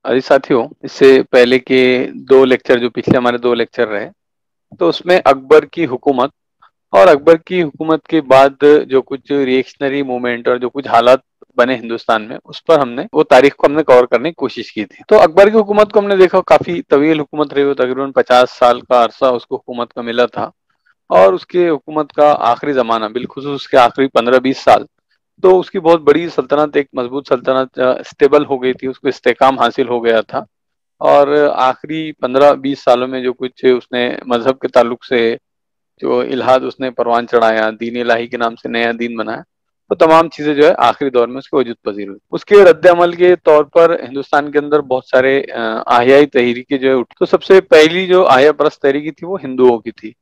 अरे साथियों, इससे पहले के दो लेक्चर, जो पिछले हमारे दो लेक्चर रहे, तो उसमें अकबर की हुकूमत और अकबर की हुकूमत के बाद जो कुछ रिएक्शनरी मूवमेंट और जो कुछ हालात बने हिंदुस्तान में, उस पर हमने वो तारीख को हमने कवर करने की कोशिश की थी। तो अकबर की हुकूमत को हमने देखा, काफी तवील हुकूमत रही हो, तकरीबन 50 साल का अरसा उसको हुकूमत का मिला था। और उसके हुकूमत का आखिरी जमाना, बिलखुसूस उसके आखिरी 15-20 साल, तो उसकी बहुत बड़ी सल्तनत, एक मजबूत सल्तनत स्टेबल हो गई थी, उसको इस्तेकाम हासिल हो गया था। और आखिरी 15-20 सालों में जो कुछ उसने मजहब के ताल्लुक से जो इल्हाद उसने परवान चढ़ाया, दीन इलाही के नाम से नया दीन बनाया, तो तमाम चीजें जो है आखिरी दौर में उसके वजूद पजीर हुई। उसके रद्द अमल के तौर पर हिंदुस्तान के अंदर बहुत सारे आहियाई तहरीकें जो है उठी। तो सबसे पहली जो आहिया परस्त तहरीकी थी वो हिंदुओं की थी।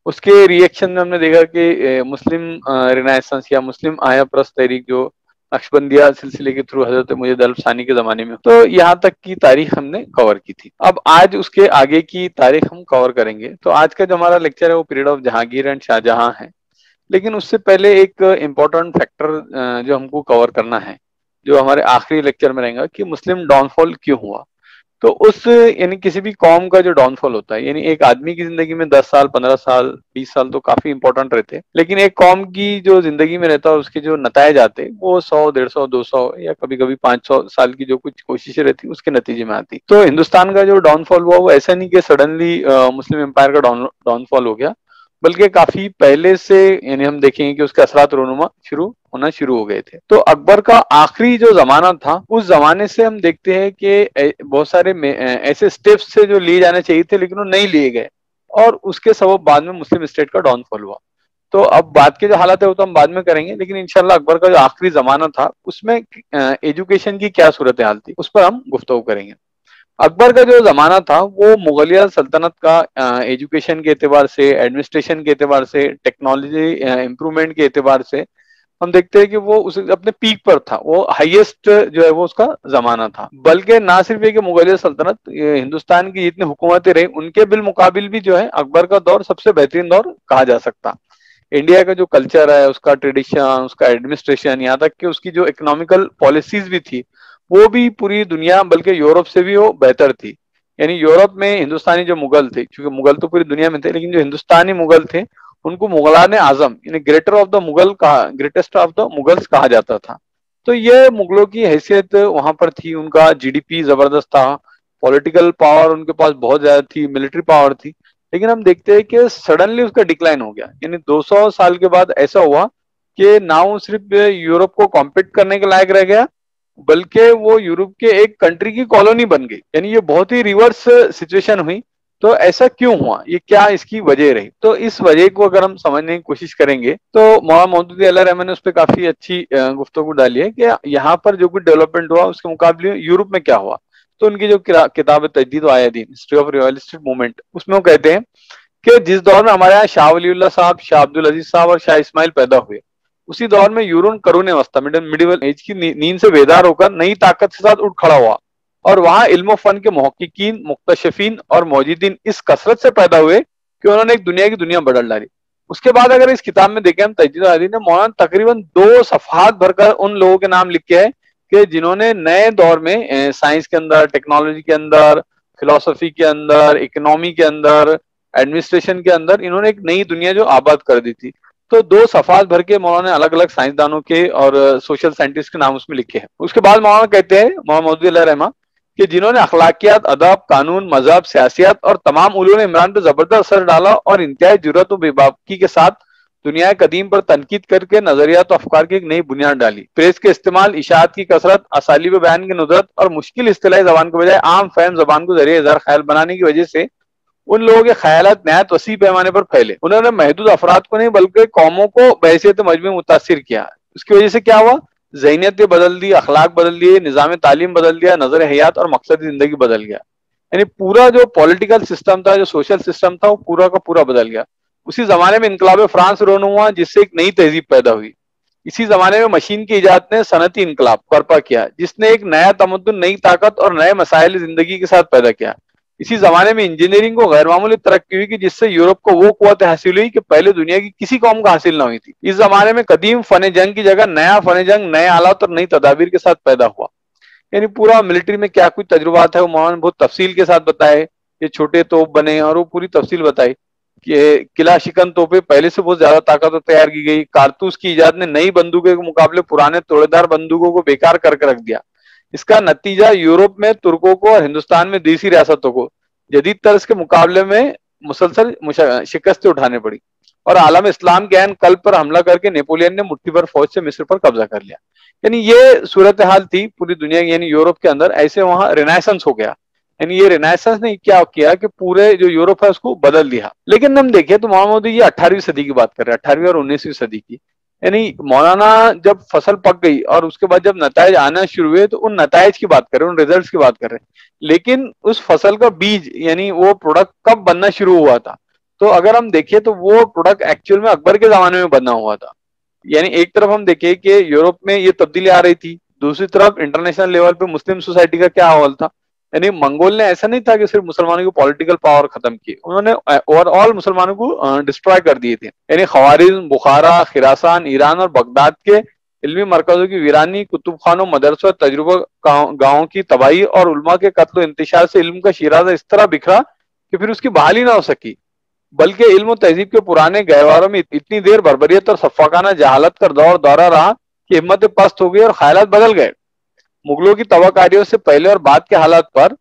उसके रिएक्शन में हमने देखा कि मुस्लिम रिनाइसेंस या मुस्लिम आया परस्त तहरीक जो नक्शबंदिया सिलसिले के थ्रू हजरत मुहज्जद अल्फ सानी के जमाने में, तो यहाँ तक की तारीख हमने कवर की थी। अब आज उसके आगे की तारीख हम कवर करेंगे। तो आज का जो हमारा लेक्चर है वो period of Jahangir and Shahjahan है। लेकिन उससे पहले एक इम्पोर्टेंट फैक्टर जो हमको कवर करना है, जो हमारे आखिरी लेक्चर में रहेगा, कि मुस्लिम डाउनफॉल क्यों हुआ। तो उस यानी किसी भी कौम का जो डाउनफॉल होता है, यानी एक आदमी की जिंदगी में 10 साल, 15 साल, 20 साल तो काफी इंपॉर्टेंट रहते हैं, लेकिन एक कौम की जो जिंदगी में रहता है उसके जो नतायज आते हैं वो 100, 150, 200 या कभी कभी 500 साल की जो कुछ कोशिशें रहती उसके नतीजे में आती। तो हिंदुस्तान का जो डाउनफॉल हुआ वो ऐसा नहीं कि सडनली मुस्लिम एम्पायर का डाउनफॉल हो गया, बल्कि काफी पहले से, यानी हम देखेंगे कि उसके असरात रोनुमा शुरू होना शुरू हो गए थे। तो अकबर का आखिरी जो जमाना था, उस जमाने से हम देखते हैं कि बहुत सारे ऐसे स्टेप्स थे जो लिए जाने चाहिए थे लेकिन वो नहीं लिए गए, और उसके सबब बाद में मुस्लिम स्टेट का डाउनफॉल हुआ। तो अब बात के जो हालात है वो तो हम बाद में करेंगे, लेकिन इंशाल्लाह अकबर का जो आखिरी जमाना था उसमें एजुकेशन की क्या सूरत हाल थी उस पर हम गुफ्तगू करेंगे। अकबर का जो जमाना था वो मुगलिया सल्तनत का एजुकेशन के एतबार से, एडमिनिस्ट्रेशन के एतबार से, टेक्नोलॉजी इम्प्रूवमेंट के एतबार से हम देखते हैं कि वो उस अपने पीक पर था, वो हाईएस्ट जो है वो उसका जमाना था। बल्कि ना सिर्फ ये कि मुगलिया सल्तनत, हिंदुस्तान की जितनी हुकूमतें रही उनके बिल मुकाबिल भी जो है अकबर का दौर सबसे बेहतरीन दौर कहा जा सकता। इंडिया का जो कल्चर है, उसका ट्रेडिशन, उसका एडमिनिस्ट्रेशन, यहाँ तक कि उसकी जो इकोनॉमिकल पॉलिसीज भी थी, वो भी पूरी दुनिया, बल्कि यूरोप से भी वो बेहतर थी। यानी यूरोप में हिंदुस्तानी जो मुगल थे, क्योंकि मुगल तो पूरी दुनिया में थे, लेकिन जो हिंदुस्तानी मुगल थे उनको मुगलान आजम यानी ग्रेटर ऑफ द मुगल कहा, ग्रेटेस्ट ऑफ द मुगल्स कहा जाता था। तो ये मुगलों की हैसियत वहां पर थी, उनका जीडीपी जबरदस्त था, पॉलिटिकल पावर उनके पास बहुत ज्यादा थी, मिलिट्री पावर थी। लेकिन हम देखते हैं कि सडनली उसका डिक्लाइन हो गया, यानी 200 साल के बाद ऐसा हुआ कि ना वो सिर्फ यूरोप को कॉम्पीट करने के लायक रह गया, बल्कि वो यूरोप के एक कंट्री की कॉलोनी बन गई। यानी ये बहुत ही रिवर्स सिचुएशन हुई। तो ऐसा क्यों हुआ, ये क्या इसकी वजह रही, तो इस वजह को अगर हम समझने की कोशिश करेंगे तो मौलाना मौदूदी अल्लाह रहमान ने उस पर काफी अच्छी गुफ्तगू डाली है कि यहाँ पर जो कुछ डेवलपमेंट हुआ उसके मुकाबले यूरोप में क्या हुआ। तो उनकी जो किताब है तजदीद व आयादीन, हिस्ट्री ऑफ रियलिस्टिक मूवमेंट, उसमें वो कहते हैं कि जिस दौर में हमारे यहाँ शाह वलीउल्लाह साहब, शाह अब्दुल अजीज साहब और शाह इस्माइल पैदा हुए, उसी दौर में यूरोन करून अवस्था, मिडिवल एज की नींद से बेदार होकर नई ताकत के साथ उठ खड़ा हुआ, और वहां इल्म फन के मुहक्किकीन, मुक्तशफीन और मौजिदीन इस कसरत से पैदा हुए कि उन्होंने एक दुनिया की दुनिया बदल डाली। उसके बाद अगर इस किताब में देखें हम, तजदीद आदीन ने मौलाना तकरीबन 2 सफहात भरकर उन लोगों के नाम लिखे हैं कि जिन्होंने नए दौर में साइंस के अंदर, टेक्नोलॉजी के अंदर, फिलोसफी के अंदर, इकोनॉमी के अंदर, एडमिनिस्ट्रेशन के अंदर इन्होंने एक नई दुनिया जो आबाद कर दी थी। तो 2 सफात भर के मौलाना ने अलग अलग साइंसदानों के और सोशल साइंटिस्ट के नाम उसमें लिखे हैं। उसके बाद मौलाना कहते हैं, मौलाना मौदूदी अल्लाह रहमा, कि जिन्होंने अखलाकियात, अदब, कानून, मजहब, सियासियत और तमाम उलूम इमरान पर जबरदस्त असर डाला और इंतहाई जुर्रत और बेबाकी के साथ दुनिया कदीम पर तनकीद करके नजरियात और अफकार की एक नई बुनियाद डाली। प्रेस के इस्तेमाल, इशाअत की कसरत, असालीब बयान की नुदरत और मुश्किल इस्तिलाही जबान के बजाय आम फहम जबान को जरिए इज़हार ख्याल बनाने की वजह से उन लोगों के ख्यालात नहायत वसी पैमाने पर फैले। उन्होंने महदूद अफराद को नहीं बल्कि कौमों को बहैसियत मजमू मुतासिर किया। उसकी वजह से क्या हुआ, ज़हनियत बदल दी, अखलाक बदल दिए, निज़ाम तालीम बदल दिया, नजर हयात और मकसद जिंदगी बदल गया। यानी पूरा जो पॉलिटिकल सिस्टम था, जो सोशल सिस्टम था, वो पूरा का पूरा बदल गया। उसी जमाने में इनकलाब फ्रांस रोन हुआ, जिससे एक नई तहजीब पैदा हुई। इसी जमाने में मशीन की इजाद ने सनती इनकलाब बर्पा किया, जिसने एक नया तमद्दुन, नई ताकत और नए मसाइल जिंदगी के साथ पैदा किया। इसी जमाने में इंजीनियरिंग को गैर मामूली तरक्की हुई कि जिससे यूरोप को वो कुव्वत हासिल हुई कि पहले दुनिया की किसी कौम को हासिल ना हुई थी। इस जमाने में कदीम फन जंग की जगह नया फन जंग, नए आलात और नई तदाबीर के साथ पैदा हुआ। यानी पूरा मिलिट्री में क्या कुछ तजुर्बात है वो मौलाना ने बहुत तफसील के साथ बताए। ये छोटे तोप बने और वो पूरी तफसील बताई कि किला शिकन तोपें पहले से बहुत ज्यादा ताकतवर तैयार की गई। कारतूस की इजाद ने नई बंदूकों के मुकाबले पुराने तोड़ेदार बंदूकों को बेकार करके रख दिया। इसका नतीजा यूरोप में तुर्कों को और हिंदुस्तान में देसी रियासतों को जदीद तर्ज के मुकाबले में मुसलसल शिकस्तें उठाने पड़ी और आलम इस्लाम के ऐन कल्ब पर हमला करके नेपोलियन ने मुट्ठी भर फौज से मिस्र पर कब्जा कर लिया। यानी ये सूरत हाल थी पूरी दुनिया की, यानी यूरोप के अंदर। ऐसे वहां रिनाइसेंस हो गया। यानी ये रिनाइसेंस ने क्या किया कि पूरे जो यूरोप है उसको बदल दिया। लेकिन हम देखें तो मोहम्मद ये 18वीं सदी की बात कर रहे हैं, 18वीं और 19वीं सदी की। यानी मौलाना जब फसल पक गई और उसके बाद जब नतायज आना शुरू हुए तो उन नतायज की बात कर रहे हैं, उन रिजल्ट्स की बात कर रहे हैं। लेकिन उस फसल का बीज यानी वो प्रोडक्ट कब बनना शुरू हुआ था, तो अगर हम देखें तो वो प्रोडक्ट एक्चुअल में अकबर के जमाने में बना हुआ था। यानी एक तरफ हम देखें कि यूरोप में ये तब्दीली आ रही थी, दूसरी तरफ इंटरनेशनल लेवल पे मुस्लिम सोसाइटी का क्या हाल था। यानी मंगोल ने ऐसा नहीं था कि सिर्फ मुसलमानों की पॉलिटिकल पावर खत्म की, उन्होंने ओवरऑल मुसलमानों को डिस्ट्रॉय कर दिए थे। यानी खवारिज्म, बुखारा, खिरासान, ईरान और बगदाद के इल्मी मरकजों की वीरानी, कुतुब खानों, मदरसों, तजुर्बा गांवों की तबाही और उलमा के कत्ल इंतशार से इल्म का शिराजा इस तरह बिखरा कि फिर उसकी बहाली ना हो सकी। बल्कि इल्म और तहजीब के पुराने गहवारों में इतनी देर बर्बरियत और सफाकाना जहालत का दौर दौरा रहा कि हिम्मत पस्त हो गई और ख्यालात बदल गए। मुगलों की तबाकारियों से पहले और बाद के हालात पर,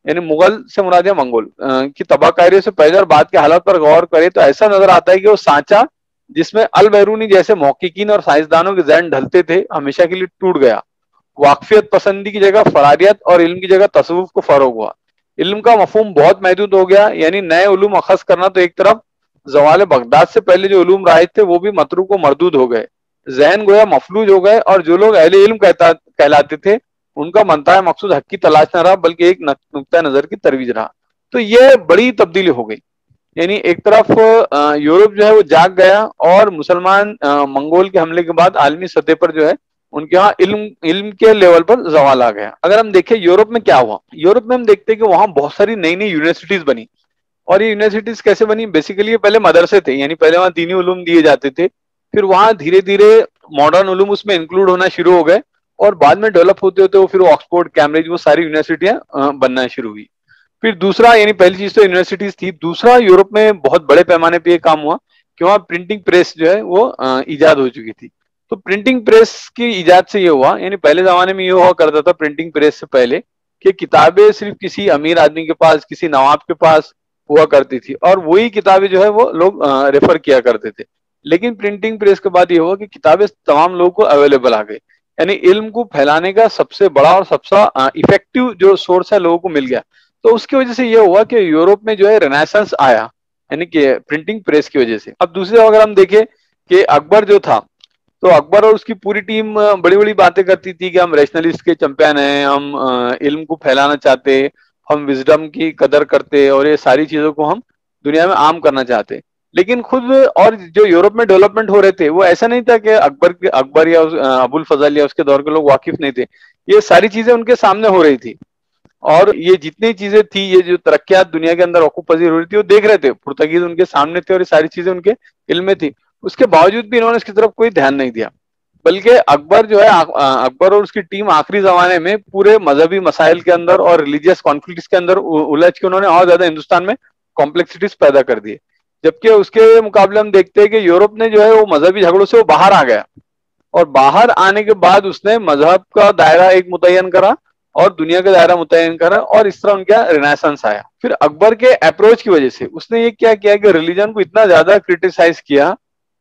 यानी मुगल से मुराद है मंगोल की तबाकारियों से पहले और बाद के हालात पर गौर करे तो ऐसा नजर आता है कि वो सांचा जिसमें अल बैरूनी जैसे मौकिकीन और साइंसदानों के जहन ढलते थे हमेशा के लिए टूट गया। वाकफियत पसंदी की जगह फरारियत और इल्म की जगह तसव्वुफ को फरोग हुआ। इल्म का मफहूम बहुत महदूद हो गया। यानी नए उलूम अखज करना तो एक तरफ, जवाल बगदाद से पहले जो उलूम राइज थे वो भी मतरूक व मरदूद हो गए। जहन गोया मफलूज हो गए और जो लोग अहले इल्म कहलाते थे उनका मनता मकसूद हक की तलाश न रहा बल्कि एक नुक्ता नजर की तरवीज रहा। तो ये बड़ी तब्दीली हो गई। यानी एक तरफ यूरोप जो है वो जाग गया और मुसलमान मंगोल के हमले के बाद आलमी सतह पर जो है उनके यहाँ इल्म इल्म के लेवल पर जवाल आ गया। अगर हम देखें यूरोप में क्या हुआ, यूरोप में हम देखते हैं कि वहां बहुत सारी नई नई यूनिवर्सिटीज बनी। और ये यूनिवर्सिटीज कैसे बनी, बेसिकली पहले मदरसे थे, यानी पहले वहां दीनी उलूम दिए जाते थे, फिर वहां धीरे धीरे मॉडर्न उलूम उसमें इंक्लूड होना शुरू हो गए और बाद में डेवलप होते होते वो फिर ऑक्सफोर्ड, कैम्ब्रिज, वो सारी यूनिवर्सिटियां बनना शुरू हुई। फिर दूसरा, यानी पहली चीज तो यूनिवर्सिटीज थी, दूसरा यूरोप में बहुत बड़े पैमाने पे ये काम हुआ कि वहाँ प्रिंटिंग प्रेस जो है वो ईजाद हो चुकी थी। तो प्रिंटिंग प्रेस की ईजाद से ये हुआ, यानी पहले जमाने में ये हुआ करता था प्रिंटिंग प्रेस से पहले कि किताबें सिर्फ किसी अमीर आदमी के पास, किसी नवाब के पास हुआ करती थी और वही किताबें जो है वो लोग रेफर किया करते थे। लेकिन प्रिंटिंग प्रेस के बाद ये हुआ कि किताबें तमाम लोगों को अवेलेबल आ गई। यानी इल्म को फैलाने का सबसे बड़ा और सबसे इफेक्टिव जो सोर्स है लोगों को मिल गया। तो उसकी वजह से ये हुआ कि यूरोप में जो है रेनेसांस आया, यानी कि प्रिंटिंग प्रेस की वजह से। अब दूसरी अगर हम देखें कि अकबर जो था, तो अकबर और उसकी पूरी टीम बड़ी बड़ी बातें करती थी कि हम रैशनलिस्ट के चैंपियन हैं, हम इल्म को फैलाना चाहते, हम विजडम की कदर करते और ये सारी चीजों को हम दुनिया में आम करना चाहते। लेकिन खुद और जो यूरोप में डेवलपमेंट हो रहे थे वो ऐसा नहीं था कि अकबर या अबुल फजल या उसके दौर के लोग वाकिफ नहीं थे, ये सारी चीजें उनके सामने हो रही थी। और ये जितनी चीजें थी, ये जो तरक्कियात दुनिया के अंदर वकूफ पजीर हो रही थी, वो देख रहे थे, पुर्तगीज उनके सामने थे और ये सारी चीजें उनके इल्म में थी। उसके बावजूद भी इन्होंने इसकी तरफ कोई ध्यान नहीं दिया। बल्कि अकबर जो है, अकबर और उसकी टीम आखिरी जमाने में पूरे मजहबी मसाइल के अंदर और रिलीजियस कॉन्फ्लिक्ट के अंदर उलझ के उन्होंने और ज्यादा हिंदुस्तान में कॉम्प्लेक्सिटीज पैदा कर दी। जबकि उसके मुकाबले हम देखते हैं कि यूरोप ने जो है वो मजहबी झगड़ों से वो बाहर आ गया और बाहर आने के बाद उसने मजहब का दायरा एक मुतय्यन करा और दुनिया का दायरा मुतय्यन करा और इस तरह उनका रिनेसांस आया। फिर अकबर के अप्रोच की वजह से उसने ये क्या किया कि रिलीजन को इतना ज्यादा क्रिटिसाइज किया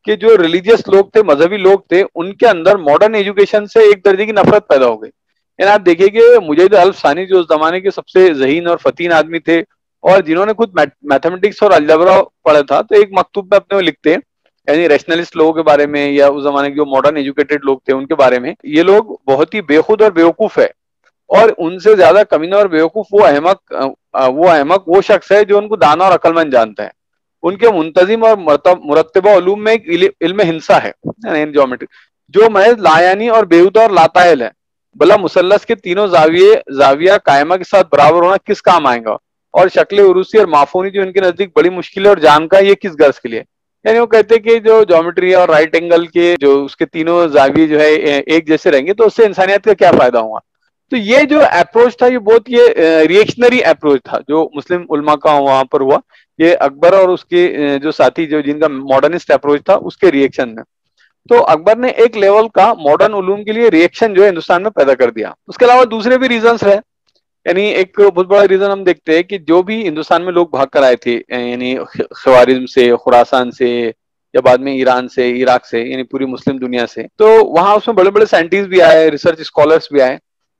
कि जो रिलीजियस लोग थे, मजहबी लोग थे, उनके अंदर मॉडर्न एजुकेशन से एक दर्जे की नफरत पैदा हो गई। यानी आप देखिए कि मुजहिद अल्फ सानी जो उस जमाने के सबसे जहीन और फतीन आदमी थे और जिन्होंने खुद मैथमेटिक्स और अलजबरा पढ़ा था, तो एक मकतूब में अपने वो लिखते हैं, यानी रैशनलिस्ट लोगों के बारे में या उस जमाने के जो मॉडर्न एजुकेटेड लोग थे उनके बारे में, ये लोग बहुत ही बेखुद और बेवकूफ है और उनसे ज्यादा कमीना और बेवकूफ वो शख्स है जो उनको दाना और अक्लमंद जानता है। उनके मुंतजिम और मुरतबा उलूम में एक इल्म हिंसा है, यानी ज्योमेट्री, जो महज लायानी और बेहुदा और लाताइल है। भला मुसल्लस के तीनों जाविया कायमा के साथ बराबर होना किस काम आएगा, और शक्ल उरूसी और माफूनी जो इनके नजदीक बड़ी मुश्किल है और जान का, ये किस गर्ज के लिए। यानी वो कहते हैं कि जो ज्योमेट्री और राइट एंगल के जो उसके तीनों जाविये जो है एक जैसे रहेंगे तो उससे इंसानियत का क्या फायदा होगा। तो ये जो अप्रोच था ये बहुत ये रिएक्शनरी अप्रोच था जो मुस्लिम उलमा का वहां पर हुआ। ये अकबर और उसके जो साथी जो जिनका मॉडर्निस्ट अप्रोच था उसके रिएक्शन में। तो अकबर ने एक लेवल का मॉडर्न उलूम के लिए रिएक्शन जो है हिंदुस्तान में पैदा कर दिया। उसके अलावा दूसरे भी रीजंस रहे। यानी एक बहुत बड़ा रीजन हम देखते हैं कि जो भी हिंदुस्तान में लोग भाग कर आए थे, यानी खवारिज्म से, खुरासान से, या बाद में ईरान से, इराक से, यानी पूरी मुस्लिम दुनिया से, तो वहां उसमें बड़े बड़े साइंटिस्ट भी आए, रिसर्च स्कॉलर्स भी आए।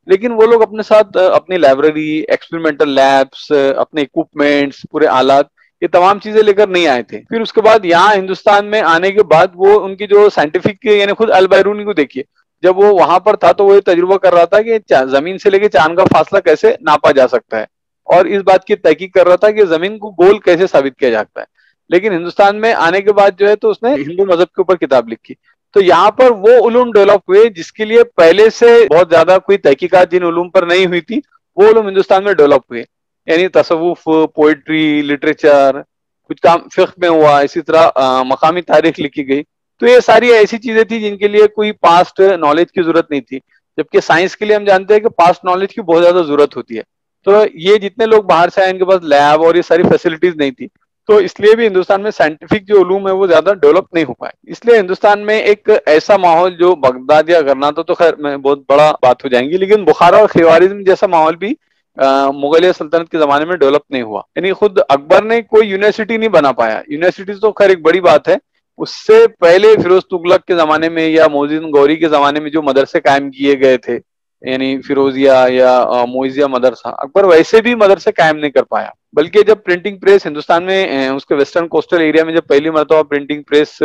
लेकिन वो लोग अपने साथ अपनी लाइब्रेरी, एक्सपेरिमेंटल लैब्स, अपने इक्विपमेंट्स, पूरे आलात, ये तमाम चीजें लेकर नहीं आए थे। फिर उसके बाद यहाँ हिंदुस्तान में आने के बाद वो उनकी जो साइंटिफिक, यानी खुद अल बैरूनी को देखिए, जब वो वहां पर था तो वो ये तजुर्बा कर रहा था कि जमीन से लेके चांद का फासला कैसे नापा जा सकता है, और इस बात की तहकीक कर रहा था कि जमीन को गोल कैसे साबित किया जाता है। लेकिन हिंदुस्तान में आने के बाद जो है तो उसने हिंदू मजहब के ऊपर किताब लिखी। तो यहाँ पर वो उलूम डेवलप हुए जिसके लिए पहले से बहुत ज्यादा कोई तहकीकात जिन उलूम पर नहीं हुई थी, वो उलूम हिंदुस्तान में डेवलप हुए। यानी तसव्वुफ, पोइट्री, लिटरेचर, कुछ काम फिक्ह में हुआ, इसी तरह मकामी तारीख लिखी गई। तो ये सारी ऐसी चीजें थी जिनके लिए कोई पास्ट नॉलेज की जरूरत नहीं थी, जबकि साइंस के लिए हम जानते हैं कि पास्ट नॉलेज की बहुत ज्यादा जरूरत होती है। तो ये जितने लोग बाहर से आए इनके पास लैब और ये सारी फैसिलिटीज नहीं थी, तो इसलिए भी हिंदुस्तान में साइंटिफिक जो उलूम है वो ज्यादा डेवलप नहीं हो पाए। इसलिए हिंदुस्तान में एक ऐसा माहौल जो बगदाद या गरनाता तो खैर में बहुत बड़ा बात हो जाएंगी, लेकिन बुखारा और खिवारिज्म जैसा माहौल भी मुगलिया सल्तनत के जमाने में डेवलप नहीं हुआ। यानी खुद अकबर ने कोई यूनिवर्सिटी नहीं बना पाया। यूनिवर्सिटीज तो खैर एक बड़ी बात है, उससे पहले फिरोज तुगलक के जमाने में या मोहसिन गौरी के जमाने में जो मदरसे कायम किए गए थे, यानी फिरोजिया या मोइजिया मदरसा, अकबर वैसे भी मदरसे कायम नहीं कर पाया। बल्कि जब प्रिंटिंग प्रेस हिंदुस्तान में उसके वेस्टर्न कोस्टल एरिया में जब पहली मरतबा प्रिंटिंग प्रेस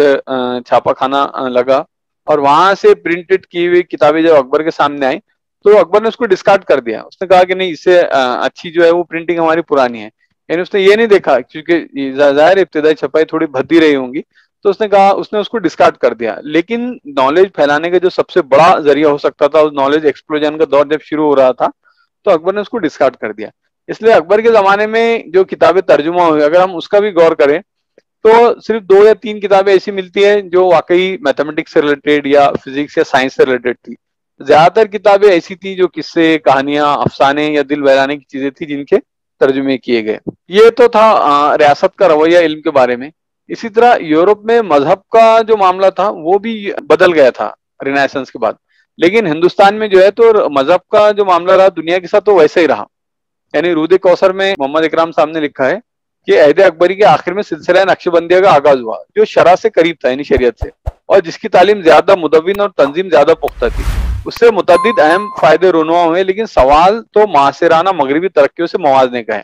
छापा खाना लगा, और वहां से प्रिंटेड की हुई किताबें जब अकबर के सामने आई, तो अकबर ने उसको डिस्कार्ड कर दिया। उसने कहा कि नहीं, इससे अच्छी जो है वो प्रिंटिंग हमारी पुरानी है। यानी उसने ये नहीं देखा, क्योंकि जाहिर इब्तिदाई छपाई थोड़ी भद्दी रही होंगी, तो उसने कहा, उसने उसको डिस्कार्ड कर दिया। लेकिन नॉलेज फैलाने का जो सबसे बड़ा जरिया हो सकता था, उस नॉलेज एक्सप्लोजन का दौर जब शुरू हो रहा था, तो अकबर ने उसको डिस्कार्ड कर दिया। इसलिए अकबर के जमाने में जो किताबें तर्जुमा हुई, अगर हम उसका भी गौर करें, तो सिर्फ 2 या 3 किताबें ऐसी मिलती है जो वाकई मैथमेटिक्स से रिलेटेड या फिजिक्स या साइंस से रिलेटेड थी। ज्यादातर किताबें ऐसी थी जो किस्से, कहानियां, अफसाने या दिल बहलाने की चीजें थी जिनके तर्जुमे किए गए। ये तो था रियासत का रवैया इल्म के बारे में। इसी तरह यूरोप में मजहब का जो मामला था वो भी बदल गया था रिनाइसेंस के बाद। लेकिन हिंदुस्तान में जो है तो मजहब का जो मामला रहा दुनिया के साथ तो वैसे ही रहा। यानी रूद कौसर में मोहम्मद इकराम साहब ने लिखा है कि अहद अकबरी के आखिर में सिलसिला नक्शबंदिया का आगाज हुआ, जो शरा से करीब था, यानी शरीयत से, और जिसकी तालीम ज्यादा मुदव्विन और तंजीम ज्यादा पुख्ता थी। उससे मुतअद्दिद अहम फायदे रुनवा हुए, लेकिन सवाल तो मासिराना मगरबी तरक्कियों से मवाजने का है।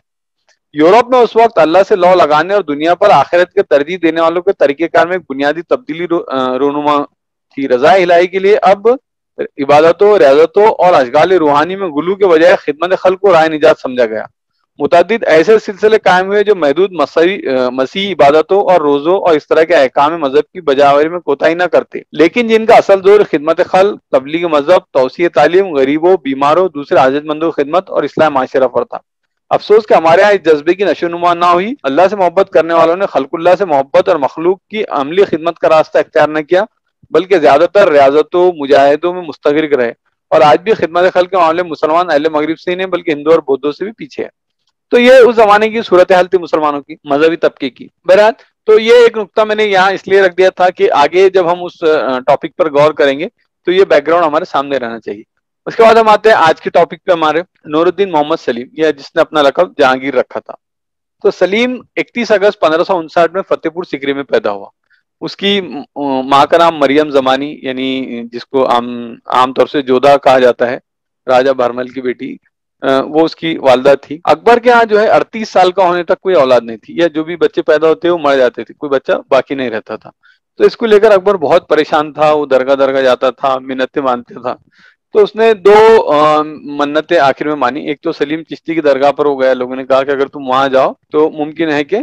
यूरोप में उस वक्त अल्लाह से लौ लगाने और दुनिया पर आखिरत के तरजीह देने वालों के तरीकेकार में एक बुनियादी तब्दीली रूनुमा थी। रजा इलाही के लिए अब इबादतों, रियाजतों और अशगाल रूहानी में गुलू के बजाय खिदमत खल्क को राह निजात समझा गया। मुतअद्दिद ऐसे सिलसिले कायम हुए जो महदूद मसीही इबादतों और रोजों और इस तरह के अहकाम मजहब की बजावरी में कोताही न करते, लेकिन जिनका असल जोर खिदमत खल्क, तबलीग मजहब, तौसीह तालीम, गरीबों, बीमारों, दूसरे हाजतमंदों की खिदमत और इस्लाह माशरा पर था। अफसोस कि हमारे यहाँ इस जज्बे की नशोनुमा ना हुई। अल्लाह से मोहब्बत करने वालों ने खल्कुल्लाह से मोहब्बत और मखलूक की अमली खिदमत का रास्ता इख्तियार न किया, बल्कि ज्यादातर रियाजतों, मुजाहिदों में मुस्तगरिक रहे। और आज भी खिदमत खल्क के मामले मुसलमान अहले मगरिब से ही नहीं बल्कि हिंदू और बौद्धों से भी पीछे है। तो ये उस जमाने की सूरत हाल थी मुसलमानों की, मजहबी तबके की। बहरहाल, तो ये एक नुक्ता मैंने यहाँ इसलिए रख दिया था कि आगे जब हम उस टॉपिक पर गौर करेंगे तो ये बैकग्राउंड हमारे सामने रहना चाहिए। उसके बाद हम आते हैं आज के टॉपिक पे हमारे, नूरुद्दीन मोहम्मद सलीम, या जिसने अपना लकब जहांगीर रखा था। तो सलीम 31 अगस्त 1559 में फतेहपुर सिकरी में पैदा हुआ। उसकी माँ का नाम मरियम जमानी, यानी जिसको आमतौर से जोधा कहा जाता है, राजा भरमल की बेटी, वो उसकी वालदा थी। अकबर के यहाँ जो है 38 साल का होने तक कोई औलाद नहीं थी, या जो भी बच्चे पैदा होते वो मर जाते थे, कोई बच्चा बाकी नहीं रहता था। तो इसको लेकर अकबर बहुत परेशान था। वो दरगाह दरगाह जाता था, मिन्नतें मानता था। तो उसने 2 मन्नतें आखिर में मानी। एक तो सलीम चिश्ती की दरगाह पर हो गया, लोगों ने कहा कि अगर तुम वहां जाओ तो मुमकिन है कि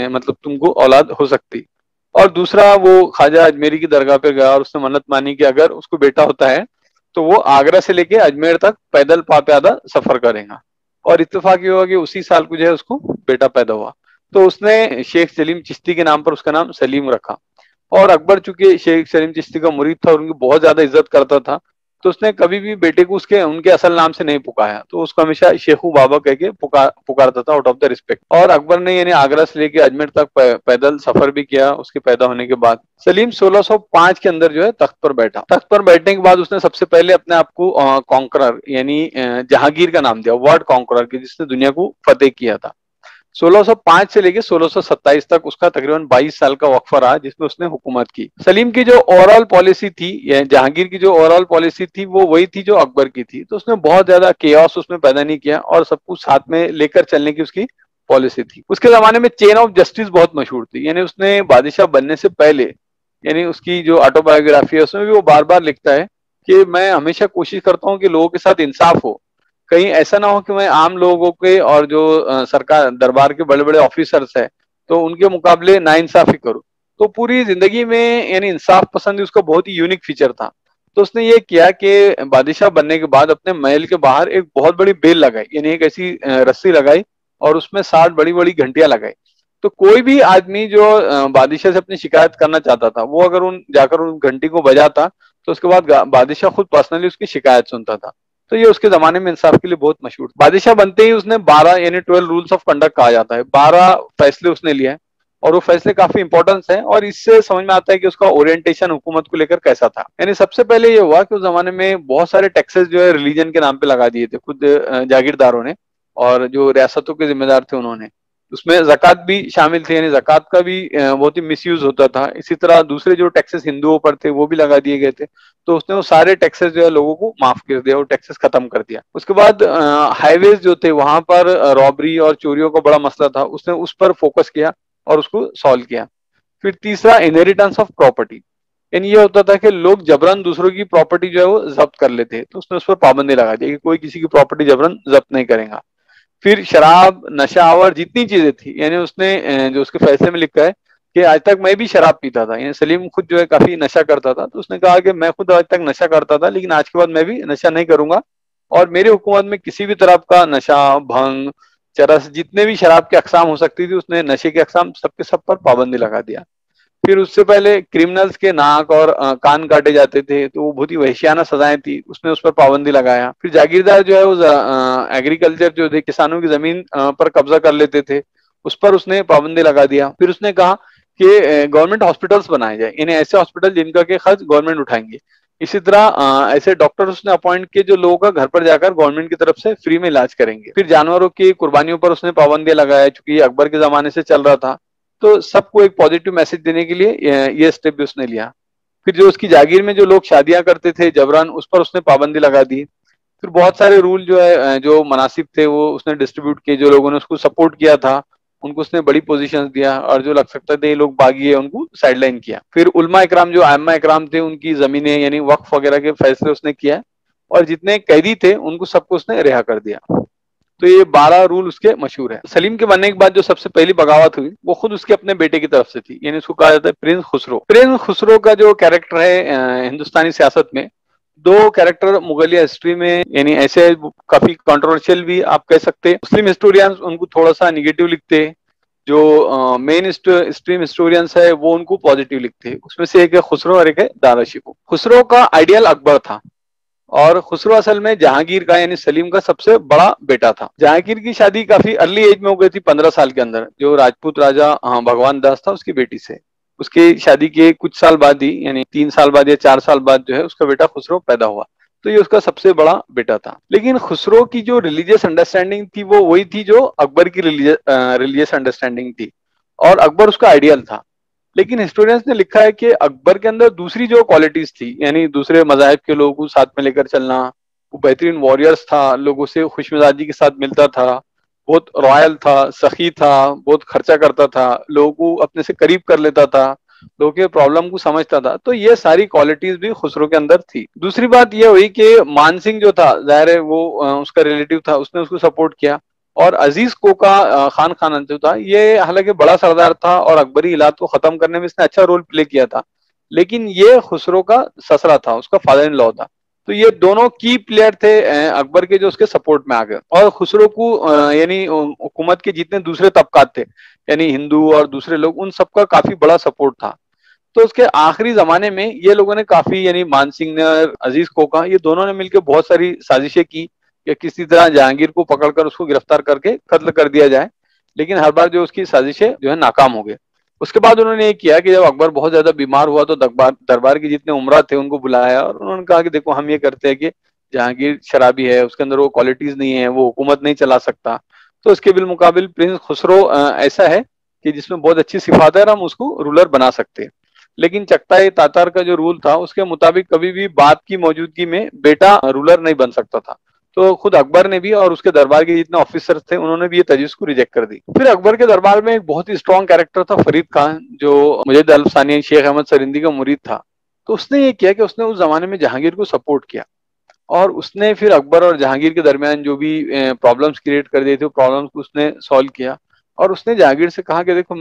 मतलब तुमको औलाद हो सकती। और दूसरा वो ख्वाजा अजमेरी की दरगाह पे गया और उसने मन्नत मानी कि अगर उसको बेटा होता है तो वो आगरा से लेके अजमेर तक पैदल प्यादा सफर करेगा। और इत्तेफाक ये हुआ कि उसी साल को जो है उसको बेटा पैदा हुआ। तो उसने शेख सलीम चिश्ती के नाम पर उसका नाम सलीम रखा। और अकबर चूंकि शेख सलीम चिश्ती का मुरीद था और उनकी बहुत ज्यादा इज्जत करता था, तो उसने कभी भी बेटे को उसके उनके असल नाम से नहीं पुकारा, तो उसको हमेशा शेखू बाबा कह के पुकारता था आउट ऑफ द रिस्पेक्ट। और अकबर ने यानी आगरा से लेके अजमेर तक पैदल सफर भी किया उसके पैदा होने के बाद। सलीम 1605 के अंदर जो है तख्त पर बैठा। तख्त पर बैठने के बाद उसने सबसे पहले अपने आप को कॉन्करर यानी जहांगीर का नाम दिया, वर्ल्ड कॉन्करर की, जिसने दुनिया को फतेह किया था। 1605 से लेके 1627 तक उसका तकरीबन 22 साल का वक्फा रहा जिसमें उसने हुकूमत की। सलीम की जो ओवरऑल पॉलिसी थी, या जहांगीर की जो ओवरऑल पॉलिसी थी, वो वही थी जो अकबर की थी। तो उसने बहुत ज्यादा केओस उसमें पैदा नहीं किया और सब कुछ साथ में लेकर चलने की उसकी पॉलिसी थी। उसके जमाने में चेन ऑफ जस्टिस बहुत मशहूर थी, यानी उसने बादशाह बनने से पहले, यानी उसकी जो ऑटोबायोग्राफी है उसमें भी वो बार बार लिखता है कि मैं हमेशा कोशिश करता हूँ कि लोगों के साथ इंसाफ हो, कहीं ऐसा ना हो कि मैं आम लोगों के और जो सरकार दरबार के बड़े बड़े ऑफिसर्स है तो उनके मुकाबले नाइंसाफी करूं। तो पूरी जिंदगी में यानी इंसाफ पसंद उसका बहुत ही यूनिक फीचर था। तो उसने ये किया कि बादशाह बनने के बाद अपने महल के बाहर एक बहुत बड़ी बेल लगाई, यानी एक ऐसी रस्सी लगाई और उसमें 60 बड़ी बड़ी घंटियां लगाई। तो कोई भी आदमी जो बादशाह से अपनी शिकायत करना चाहता था, वो अगर उन जाकर उन घंटी को बजाता तो उसके बाद बादशाह खुद पर्सनली उसकी शिकायत सुनता था। तो ये उसके जमाने में इंसाफ के लिए बहुत मशहूर। बादशाह बनते ही उसने 12 यानी 12 रूल्स ऑफ कंडक्ट कहा जाता है, 12 फैसले उसने लिए हैं और वो फैसले काफी इंपॉर्टेंस है और इससे समझ में आता है कि उसका ओरिएंटेशन हुकूमत को लेकर कैसा था। यानी सबसे पहले ये हुआ कि उस जमाने में बहुत सारे टैक्सेस जो है रिलीजन के नाम पे लगा दिए थे खुद जागीरदारों ने, और जो रियासतों के जिम्मेदार थे उन्होंने। उसमें ज़कात भी शामिल थे, यानी ज़कात का भी बहुत ही मिसयूज होता था। इसी तरह दूसरे जो टैक्सेस हिंदुओं पर थे वो भी लगा दिए गए थे। तो उसने वो सारे टैक्सेस जो है लोगों को माफ कर दिया और टैक्सेस खत्म कर दिया। उसके बाद हाईवेज जो थे वहां पर रॉबरी और चोरियों का बड़ा मसला था, उसने उस पर फोकस किया और उसको सॉल्व किया। फिर तीसरा, इनहेरिटेंस ऑफ प्रॉपर्टी, यानी ये होता था कि लोग जबरन दूसरों की प्रॉपर्टी जो है वो जब्त कर लेते, तो उसने उस पर पाबंदी लगा दी कि कोई किसी की प्रॉपर्टी जबरन जब्त नहीं करेगा। फिर शराब, नशा और जितनी चीजें थी, यानी उसने जो उसके फैसले में लिखा है कि आज तक मैं भी शराब पीता था, यानी सलीम खुद जो है काफी नशा करता था, तो उसने कहा कि मैं खुद आज तक नशा करता था लेकिन आज के बाद मैं भी नशा नहीं करूंगा और मेरी हुकूमत में किसी भी तरह का नशा, भंग, चरस, जितने भी शराब की अकसाम हो सकती थी उसने नशे के अकसाम सबके सब पर पाबंदी लगा दिया। फिर उससे पहले क्रिमिनल्स के नाक और कान काटे जाते थे, तो वो बहुत ही वहशियाना सजाएं थी, उसने उस पर पाबंदी लगाया। फिर जागीरदार जो है वो एग्रीकल्चर जो थे, किसानों की जमीन पर कब्जा कर लेते थे, उस पर उसने पाबंदी लगा दिया। फिर उसने कहा कि गवर्नमेंट हॉस्पिटल्स बनाए जाए, इन्हें ऐसे हॉस्पिटल जिनका के खर्च गवर्नमेंट उठाएंगे। इसी तरह ऐसे डॉक्टर उसने अपॉइंट किए जो लोगों का घर पर जाकर गवर्नमेंट की तरफ से फ्री में इलाज करेंगे। फिर जानवरों की कुर्बानियों पर उसने पाबंदी लगाया, चूंकि अकबर के जमाने से चल रहा था, तो सबको एक पॉजिटिव मैसेज देने के लिए ये स्टेप भी उसने लिया। फिर जो उसकी जागीर में जो लोग शादियां करते थे जबरन, उस पर उसने पाबंदी लगा दी। फिर बहुत सारे रूल जो है जो मनासिब थे वो उसने डिस्ट्रीब्यूट किए, जो लोगों ने उसको सपोर्ट किया था उनको उसने बड़ी पोजीशंस दिया और जो लग सकता था ये लोग बागी है उनको साइडलाइन किया। फिर उलमा इकराम जो आयम्मा इकराम थे उनकी जमीनें यानी वक्फ वगैरह के फैसले उसने किया और जितने कैदी थे उनको सबको उसने रिहा कर दिया। तो ये 12 रूल उसके मशहूर है। सलीम के बनने के बाद जो सबसे पहली बगावत हुई वो खुद उसके अपने बेटे की तरफ से थी, यानी उसको कहा जाता है प्रिंस खुसरो। प्रिंस खुसरो का जो कैरेक्टर है हिंदुस्तानी सियासत में, दो कैरेक्टर मुगलिया हिस्ट्री में यानी ऐसे काफी कंट्रोवर्शियल भी आप कह सकते हैं। मुस्लिम हिस्टोरियंस उनको थोड़ा सा निगेटिव लिखते, जो मेन स्ट्रीम हिस्टोरियंस है वो उनको पॉजिटिव लिखते। उसमें से एक है खुसरो और एक है दारा शिकोह। खुसरो का आइडियल अकबर था और खुसरो असल में जहांगीर का यानी सलीम का सबसे बड़ा बेटा था। जहांगीर की शादी काफी अर्ली एज में हो गई थी, 15 साल के अंदर, जो राजपूत राजा भगवान दास था उसकी बेटी से। उसकी शादी के कुछ साल बाद ही यानी 3 साल बाद या 4 साल बाद जो है उसका बेटा खुसरो पैदा हुआ। तो ये उसका सबसे बड़ा बेटा था। लेकिन खुसरो की जो रिलीजियस अंडरस्टैंडिंग थी वो वही थी जो अकबर की रिलीजियस अंडरस्टैंडिंग थी और अकबर उसका आइडियल था। लेकिन हिस्टोरियंस ने लिखा है कि अकबर के अंदर दूसरी जो क्वालिटीज थी, यानी दूसरे मजाहब के लोगों को साथ में लेकर चलना, वो बेहतरीन वॉरियर्स था, लोगों से खुशमिजाजी के साथ मिलता था, बहुत रॉयल था, सखी था, बहुत खर्चा करता था, लोगों को अपने से करीब कर लेता था, लोगों के प्रॉब्लम को समझता था। तो ये सारी क्वालिटीज भी खुसरो के अंदर थी। दूसरी बात यह हुई कि मान सिंह जो था, जाहिर है वो उसका रिलेटिव था, उसने उसको सपोर्ट किया। और अजीज कोका खान खान जो था, ये हालांकि बड़ा सरदार था और अकबरी इलात को खत्म करने में इसने अच्छा रोल प्ले किया था, लेकिन ये खुसरो का ससरा था, उसका फादर इन लॉ था। तो ये दोनों की प्लेयर थे अकबर के, जो उसके सपोर्ट में आ गए। और खुसरो को यानी हुकूमत के जितने दूसरे तबकात थे, यानी हिंदू और दूसरे लोग, उन सबका काफी बड़ा सपोर्ट था। तो उसके आखिरी जमाने में ये लोगों ने काफी, यानी मान सिंह ने और अजीज कोका, ये दोनों ने मिलकर बहुत सारी साजिशें की कि किसी तरह जहांगीर को पकड़कर उसको गिरफ्तार करके कत्ल कर दिया जाए, लेकिन हर बार जो उसकी साजिशें जो है नाकाम हो गई। उसके बाद उन्होंने ये किया कि जब अकबर बहुत ज्यादा बीमार हुआ तो दरबार दरबार के जितने उमरा थे उनको बुलाया और उन्होंने कहा कि देखो हम ये करते हैं कि जहांगीर शराबी है, उसके अंदर वो क्वालिटीज नहीं है, वो हुकूमत नहीं चला सकता, तो इसके बिलमुकाबिल प्रिंस खुसरो ऐसा है कि जिसमें बहुत अच्छी सिफात है और हम उसको रूलर बना सकते हैं। लेकिन चगताई तातार का जो रूल था उसके मुताबिक कभी भी बाप की मौजूदगी में बेटा रूलर नहीं बन सकता था। तो खुद अकबर ने भी और उसके दरबार के जितने ऑफिसर्स थे उन्होंने भी ये तजवीज को रिजेक्ट कर दी। फिर अकबर के दरबार में एक बहुत ही स्ट्रॉन्ग कैरेक्टर था फरीद खान, जो मुजद्दिद अल्फसानी शेख अहमद सरिंदी का मुरीद था। तो उसने ये किया कि उसने उस जमाने में जहांगीर को सपोर्ट किया और उसने फिर अकबर और जहांगीर के दरमियान जो भी प्रॉब्लम्स क्रिएट कर दिए थे, प्रॉब्लम्स को उसने सॉल्व किया और उसने जहांगीर से कहा कि देखो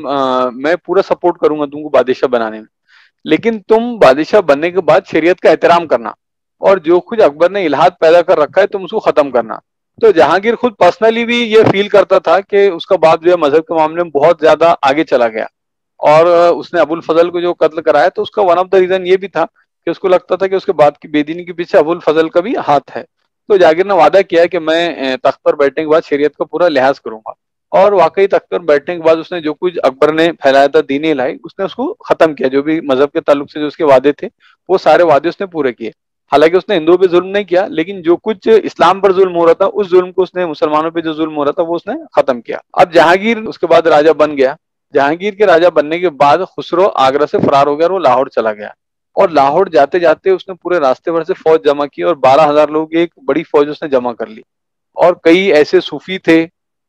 मैं पूरा सपोर्ट करूंगा तुमको बादशाह बनाने में, लेकिन तुम बादशाह बनने के बाद शरीयत का एहतराम करना और जो कुछ अकबर ने इल्हाद पैदा कर रखा है तुम उसको खत्म करना। तो जहांगीर खुद पर्सनली भी ये फील करता था कि उसका बाप जो है मजहब के मामले में बहुत ज्यादा आगे चला गया और उसने अबुल फजल को जो कत्ल कराया तो उसका वन ऑफ द रीजन ये भी था कि उसको लगता था कि उसके बाप की बेदीनी के पीछे अबुल फजल का भी हाथ है। तो जहांगीर ने वादा किया कि मैं तख्त पर बैठने के बाद शरीयत का पूरा लिहाज करूंगा और वाकई तख्त पर बैठने के बाद उसने जो कुछ अकबर ने फैलाया था दीनी इलाही उसने उसको खत्म किया। जो भी मजहब के ताल्लुक से जो उसके वादे थे वो सारे वादे उसने पूरे किए। हालांकि उसने हिंदुओं पे जुल्म नहीं किया, लेकिन जो कुछ इस्लाम पर जुल्म हो रहा था उस जुल्म को उसने, मुसलमानों पे जो जुल्म हो रहा था वो उसने खत्म किया। अब जहांगीर उसके बाद राजा बन गया। जहांगीर के राजा बनने के बाद खुसरो आगरा से फरार हो गया और वो लाहौर चला गया और लाहौर जाते जाते उसने पूरे रास्ते भर से फौज जमा की और 12,000 लोगों की एक बड़ी फौज उसने जमा कर ली। और कई ऐसे सूफी थे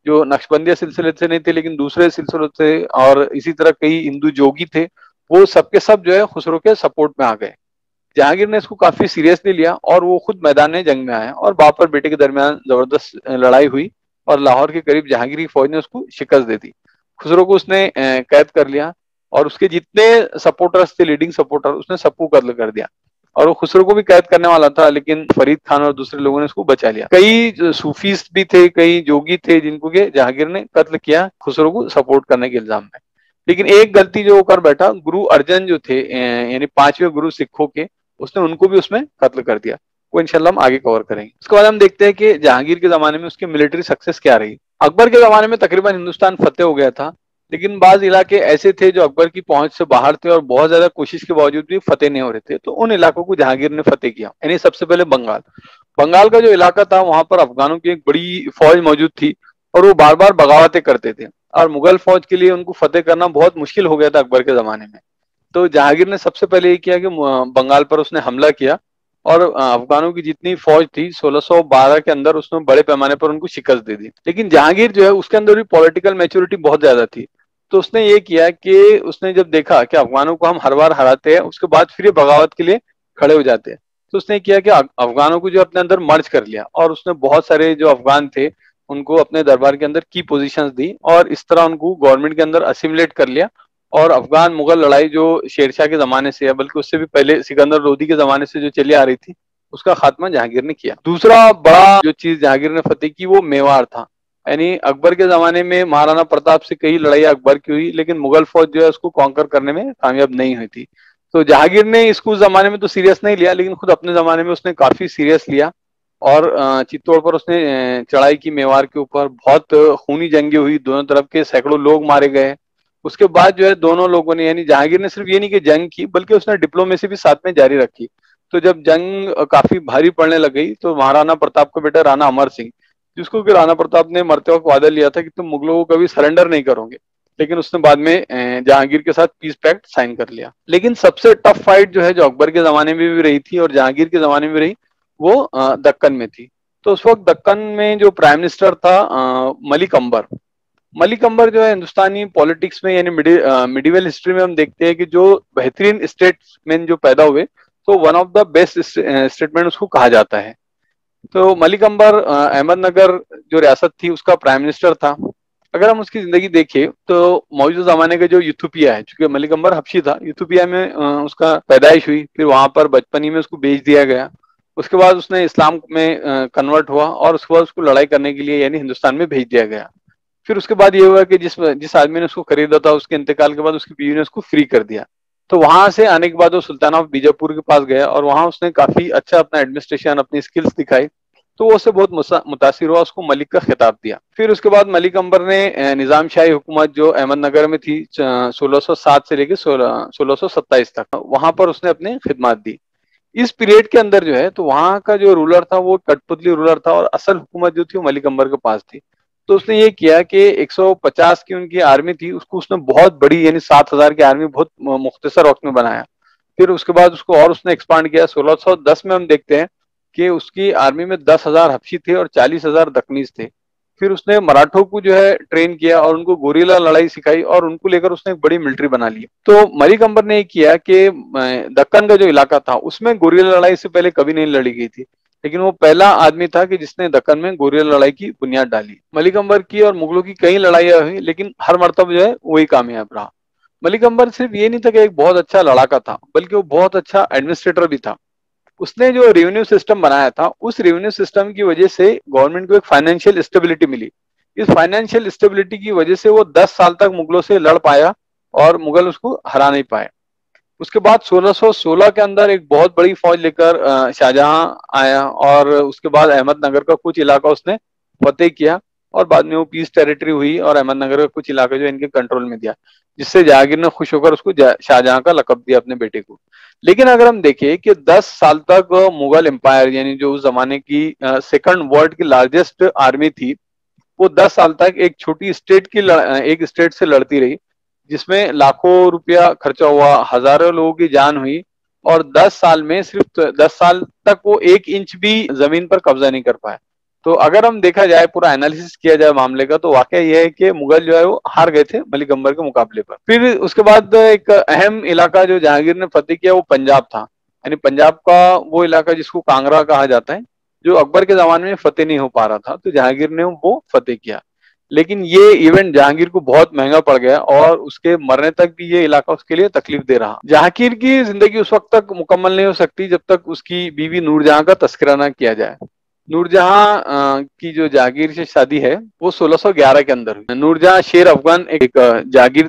जो नक्शबंदिया सिलसिले से नहीं थे लेकिन दूसरे सिलसिलों से, और इसी तरह कई हिंदू जोगी थे, वो सबके सब जो है खुसरो के सपोर्ट में आ गए। जहांगीर ने इसको काफी सीरियसली लिया और वो खुद मैदान जंग में आया और बाप और बेटे के दरमियान जबरदस्त लड़ाई हुई और लाहौर के करीब जहांगीर की फौज ने उसको शिकस्त दे दी। खुसरो को उसने कैद कर लिया और उसके जितने सपोर्टर्स थे, लीडिंग सपोर्टर, उसने सबको कत्ल कर दिया और वो खुसरो को भी कैद करने वाला था, लेकिन फरीद खान और दूसरे लोगों ने उसको बचा लिया। कई सूफीस भी थे, कई जोगी थे जिनको के जहांगीर ने कत्ल किया खुसरो को सपोर्ट करने के इल्जाम में। लेकिन एक गलती जो कर बैठा, गुरु अर्जन जो थे यानी 5वें गुरु सिखों के, उसने उनको भी उसमें कत्ल कर दिया। वो इंशाल्लाह हम आगे कवर करेंगे। उसके बाद हम देखते हैं कि जहांगीर के जमाने में उसकी मिलिट्री सक्सेस क्या रही। अकबर के जमाने में तकरीबन हिंदुस्तान फतेह हो गया था, लेकिन बाज इलाके ऐसे थे जो अकबर की पहुंच से बाहर थे और बहुत ज्यादा कोशिश के बावजूद भी फतेह नहीं हो रहे थे। तो उन इलाकों को जहांगीर ने फतेह किया। यानी सबसे पहले बंगाल, बंगाल का जो इलाका था वहां पर अफगानों की एक बड़ी फौज मौजूद थी और वो बार बार बगावतें करते थे और मुगल फौज के लिए उनको फतेह करना बहुत मुश्किल हो गया था अकबर के जमाने में। तो जहांगीर ने सबसे पहले ये किया कि बंगाल पर उसने हमला किया और अफगानों की जितनी फौज थी 1612 के अंदर उसने बड़े पैमाने पर उनको शिकस्त दे दी। लेकिन जहांगीर जो है उसके अंदर भी पॉलिटिकल मैच्योरिटी बहुत ज्यादा थी। तो उसने ये किया कि उसने जब देखा कि अफगानों को हम हर बार हराते हैं उसके बाद फिर ये बगावत के लिए खड़े हो जाते हैं, तो उसने किया कि अफगानों को जो अपने अंदर मर्ज कर लिया और उसने बहुत सारे जो अफगान थे उनको अपने दरबार के अंदर की पोजीशंस दी और इस तरह उनको गवर्नमेंट के अंदर असिमुलेट कर लिया। और अफगान मुगल लड़ाई जो शेरशाह के जमाने से है, बल्कि उससे भी पहले सिकंदर लोदी के जमाने से जो चली आ रही थी, उसका खात्मा जहांगीर ने किया। दूसरा बड़ा जो चीज जहांगीर ने फतेह की वो मेवाड़ था। यानी अकबर के जमाने में महाराणा प्रताप से कई लड़ाइयां अकबर की हुई, लेकिन मुगल फौज जो है उसको कॉन्कर करने में कामयाब नहीं हुई थी। तो जहांगीर ने इसको उस जमाने में तो सीरियस नहीं लिया, लेकिन खुद अपने जमाने में उसने काफी सीरियस लिया और चित्तौड़ पर उसने चढ़ाई की मेवाड़ के ऊपर। बहुत खूनी जंगे हुई, दोनों तरफ के सैकड़ों लोग मारे गए। उसके बाद जो है दोनों लोगों ने, यानी जहांगीर ने सिर्फ ये नहीं कि जंग की बल्कि उसने डिप्लोमेसी भी साथ में जारी रखी। तो जब जंग काफी भारी पड़ने लग गई तो महाराणा प्रताप का बेटा राणा अमर सिंह, जिसको कि राणा प्रताप ने मरते वक्त वादा लिया था कि तुम मुगलों को कभी सरेंडर नहीं करोगे, लेकिन उसने बाद में जहांगीर के साथ पीस पैक्ट साइन कर लिया। लेकिन सबसे टफ फाइट जो है जो अकबर के जमाने में भी रही थी और जहांगीर के जमाने में रही वो दक्कन में थी। तो उस वक्त दक्कन में जो प्राइम मिनिस्टर था मलिक अंबर, मलिक अंबर जो है हिंदुस्तानी पॉलिटिक्स में यानी मिडिवल हिस्ट्री में हम देखते हैं कि जो बेहतरीन स्टेट्समैन जो पैदा हुए तो one of the best statement उसको कहा जाता है। तो मलिक अंबर अहमदनगर जो रियासत थी उसका प्राइम मिनिस्टर था। अगर हम उसकी जिंदगी देखें तो मौजूदा जमाने का जो यूथोपिया है, चूंकि मलिक अंबर हबशी था, यूथोपिया में उसका पैदाइश हुई, फिर वहां पर बचपन ही में उसको बेच दिया गया। उसके बाद उसने इस्लाम में कन्वर्ट हुआ और उसके बाद उसको लड़ाई करने के लिए यानी हिंदुस्तान में भेज दिया गया। फिर उसके बाद ये हुआ कि जिस जिस आदमी ने उसको खरीदा था उसके इंतकाल के बाद उसकी बीवी ने उसको फ्री कर दिया। तो वहां से आने के बाद वो सुल्तान ऑफ बीजापुर के पास गया और वहां उसने काफी अच्छा अपना एडमिनिस्ट्रेशन, अपनी स्किल्स दिखाई। तो वो उससे बहुत मुतासिर हुआ, उसको मलिक का खिताब दिया। फिर उसके बाद मलिक अंबर ने निजाम शाही हुकूमत जो अहमदनगर में थी 1607 से लेकर 1627 तक, वहां पर उसने अपनी खिदमत दी। इस पीरियड के अंदर जो है तो वहां का जो रूलर था वो कठपुतली रूलर था और असल हुकूमत जो थी वो मलिक अंबर के पास थी। तो उसने ये किया कि 150 की उनकी आर्मी थी, उसको उसने बहुत बड़ी यानी 7,000 की आर्मी बहुत मुख्तसर वक्त में बनाया। फिर उसके बाद उसको और उसने एक्सपांड किया। 1610 में हम देखते हैं कि उसकी आर्मी में 10,000 हबशी थे और 40,000 दक्कनीज थे। फिर उसने मराठों को जो है ट्रेन किया और उनको गोरिल्ला लड़ाई सिखाई और उनको लेकर उसने एक बड़ी मिलिट्री बना ली। तो मलिक अंबर ने ये किया कि दक्कन का जो इलाका था उसमें गोरिल्ला लड़ाई से पहले कभी नहीं लड़ी गई थी, लेकिन वो पहला आदमी था कि जिसने दक्कन में गोरिल्ला लड़ाई की बुनियाद डाली। मलिक अंबर की और मुगलों की कई लड़ाइयां हुई, लेकिन हर मर्तबा जो है वही कामयाब रहा। मलिक अंबर सिर्फ ये नहीं था कि एक बहुत अच्छा लड़ाका था, बल्कि वो बहुत अच्छा एडमिनिस्ट्रेटर भी था। उसने जो रेवेन्यू सिस्टम बनाया था, उस रेवेन्यू सिस्टम की वजह से गवर्नमेंट को एक फाइनेंशियल स्टेबिलिटी मिली। इस फाइनेंशियल स्टेबिलिटी की वजह से वो 10 साल तक मुगलों से लड़ पाया और मुगल उसको हरा नहीं पाए। उसके बाद 1616 के अंदर एक बहुत बड़ी फौज लेकर शाहजहां आया और उसके बाद अहमदनगर का कुछ इलाका उसने फतेह किया और बाद में वो पीस टेरिटरी हुई और अहमदनगर का कुछ इलाका जो इनके कंट्रोल में दिया, जिससे जहांगीर ने खुश होकर उसको शाहजहां का लकब दिया अपने बेटे को। लेकिन अगर हम देखें कि 10 साल तक मुगल एम्पायर यानी जो उस जमाने की सेकंड वर्ल्ड की लार्जेस्ट आर्मी थी, वो 10 साल तक एक छोटी स्टेट की एक स्टेट से लड़ती रही, जिसमें लाखों रुपया खर्चा हुआ, हजारों लोगों की जान हुई और 10 साल में सिर्फ 10 साल तक वो 1 इंच भी जमीन पर कब्जा नहीं कर पाए। तो अगर हम देखा जाए, पूरा एनालिसिस किया जाए मामले का, तो वाकया यह है कि मुगल जो है वो हार गए थे मलिक अंबर के मुकाबले पर। फिर उसके बाद एक अहम इलाका जो जहांगीर ने फतेह किया वो पंजाब था। यानी पंजाब का वो इलाका जिसको कांगड़ा कहा जाता है, जो अकबर के जमाने में फतेह नहीं हो पा रहा था, तो जहांगीर ने वो फतेह किया। लेकिन ये इवेंट जहांगीर को बहुत महंगा पड़ गया और उसके मरने तक भी ये इलाका उसके लिए तकलीफ दे रहा। जहांगीर की जिंदगी उस वक्त तक मुकम्मल नहीं हो सकती जब तक उसकी बीवी नूरजहां का तस्करा ना किया जाए। नूरजहां की जो जहांगीर से शादी है वो 1611 के अंदर हुई। नूरजहां शेर अफगान एक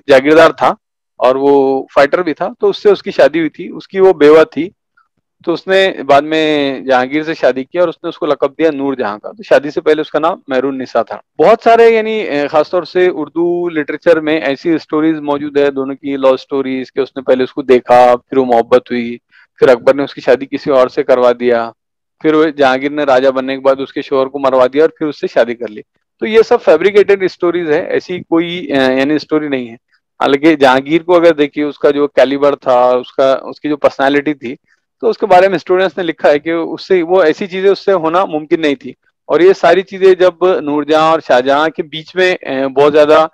जागीरदार था और वो फाइटर भी था, तो उससे उसकी शादी हुई थी। उसकी वो बेवा थी, तो उसने बाद में जहांगीर से शादी की और उसने उसको लकब दिया नूरजहां का। तो शादी से पहले उसका नाम महरून निसा था। बहुत सारे यानी खासतौर से उर्दू लिटरेचर में ऐसी स्टोरीज मौजूद है दोनों की लव स्टोरीज के, उसने पहले उसको देखा, फिर वो मोहब्बत हुई, फिर अकबर ने उसकी शादी किसी और से करवा दिया, फिर वो जहांगीर ने राजा बनने के बाद उसके शोहर को मरवा दिया और फिर उससे शादी कर ली। तो ये सब फैब्रिकेटेड स्टोरीज है, ऐसी कोई यानी स्टोरी नहीं है। हालांकि जहांगीर को अगर देखिए, उसका जो कैलिबर था, उसका उसकी जो पर्सनालिटी थी, तो उसके बारे में स्टूडेंट्स ने लिखा है कि उससे वो ऐसी चीजें उससे होना मुमकिन नहीं थी। और ये सारी चीजें जब नूरजहां और शाहजहां के बीच में बहुत ज्यादा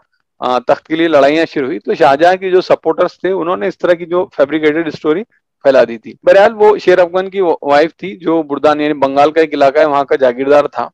तख्त के लिए लड़ाइयां शुरू हुई, तो शाहजहां के जो सपोर्टर्स थे उन्होंने इस तरह की जो फैब्रिकेटेड स्टोरी फैला दी थी। बहरहाल वो शेर अफगान की वाइफ थी जो बुर्दान यानी बंगाल का एक इलाका है वहां का जागीरदार था।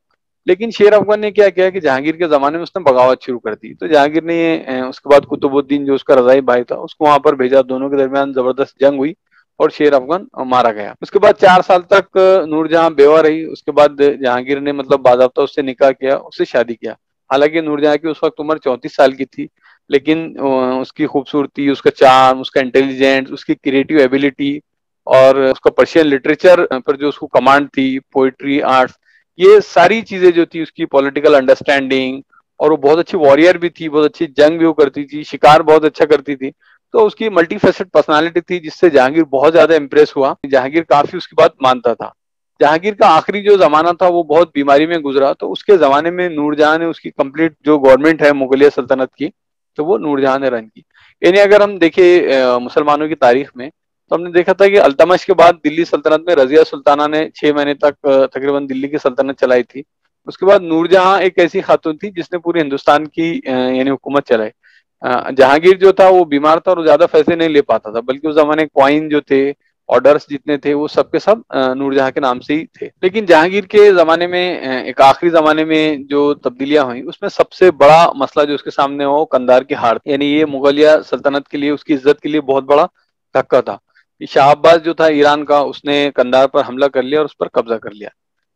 लेकिन शेर अफगान ने क्या किया कि जहांगीर के जमाने में उसने बगावत शुरू कर दी। तो जहांगीर ने उसके बाद कुतुबुद्दीन जो उसका रजाई भाई था उसको वहां पर भेजा, दोनों के दरमियान जबरदस्त जंग हुई और शेर अफगान मारा गया। उसके बाद 4 साल तक नूरजहां बेवा रही। उसके बाद जहांगीर ने मतलब बाज़ाब्ता उससे निकाह किया, उससे शादी किया। हालांकि नूरजहां की उस वक्त उम्र 34 साल की थी, लेकिन उसकी खूबसूरती, उसका चार्म, उसका इंटेलिजेंस, उसकी क्रिएटिव एबिलिटी और उसका पर्शियन लिटरेचर पर जो उसको कमांड थी, पोइट्री, आर्ट्स, ये सारी चीजें जो थी, उसकी पॉलिटिकल अंडरस्टैंडिंग, और वो बहुत अच्छी वॉरियर भी थी, बहुत अच्छी जंग भी वो करती थी, शिकार बहुत अच्छा करती थी। तो उसकी मल्टीफेसेट पर्सनालिटी थी जिससे जहांगीर बहुत ज्यादा इंप्रेस हुआ। जहांगीर काफी उसकी बात मानता था। जहांगीर का आखिरी जो जमाना था वो बहुत बीमारी में गुजरा, तो उसके जमाने में नूरजहां ने उसकी कंप्लीट जो गवर्नमेंट है मुगलिया सल्तनत की, तो वो नूरजहां ने रन की। यानी अगर हम देखें मुसलमानों की तारीख में, तो हमने देखा था कि अल्तमश के बाद दिल्ली सल्तनत में रजिया सुल्ताना ने 6 महीने तक तकरीबन दिल्ली की सल्तनत चलाई थी। उसके बाद नूरजहां एक ऐसी खातून थी जिसने पूरे हिंदुस्तान की यानी हुकूमत चलाई। जहांगीर जो था वो बीमार था और ज्यादा फैसले नहीं ले पाता था, बल्कि उस जमाने कॉइन जो थे, ऑर्डर्स जितने थे, वो सब के सब नूरजहां के नाम से ही थे। लेकिन जहांगीर के जमाने में एक आखिरी जमाने में जो तब्दीलियां हुई, उसमें सबसे बड़ा मसला जो उसके सामने हुआ वो कंधार की हार, यानी ये मुगलिया सल्तनत के लिए, उसकी इज्जत के लिए बहुत बड़ा धक्का था। शाह अब्बास जो था ईरान का, उसने कंधार पर हमला कर लिया और उस पर कब्जा कर लिया।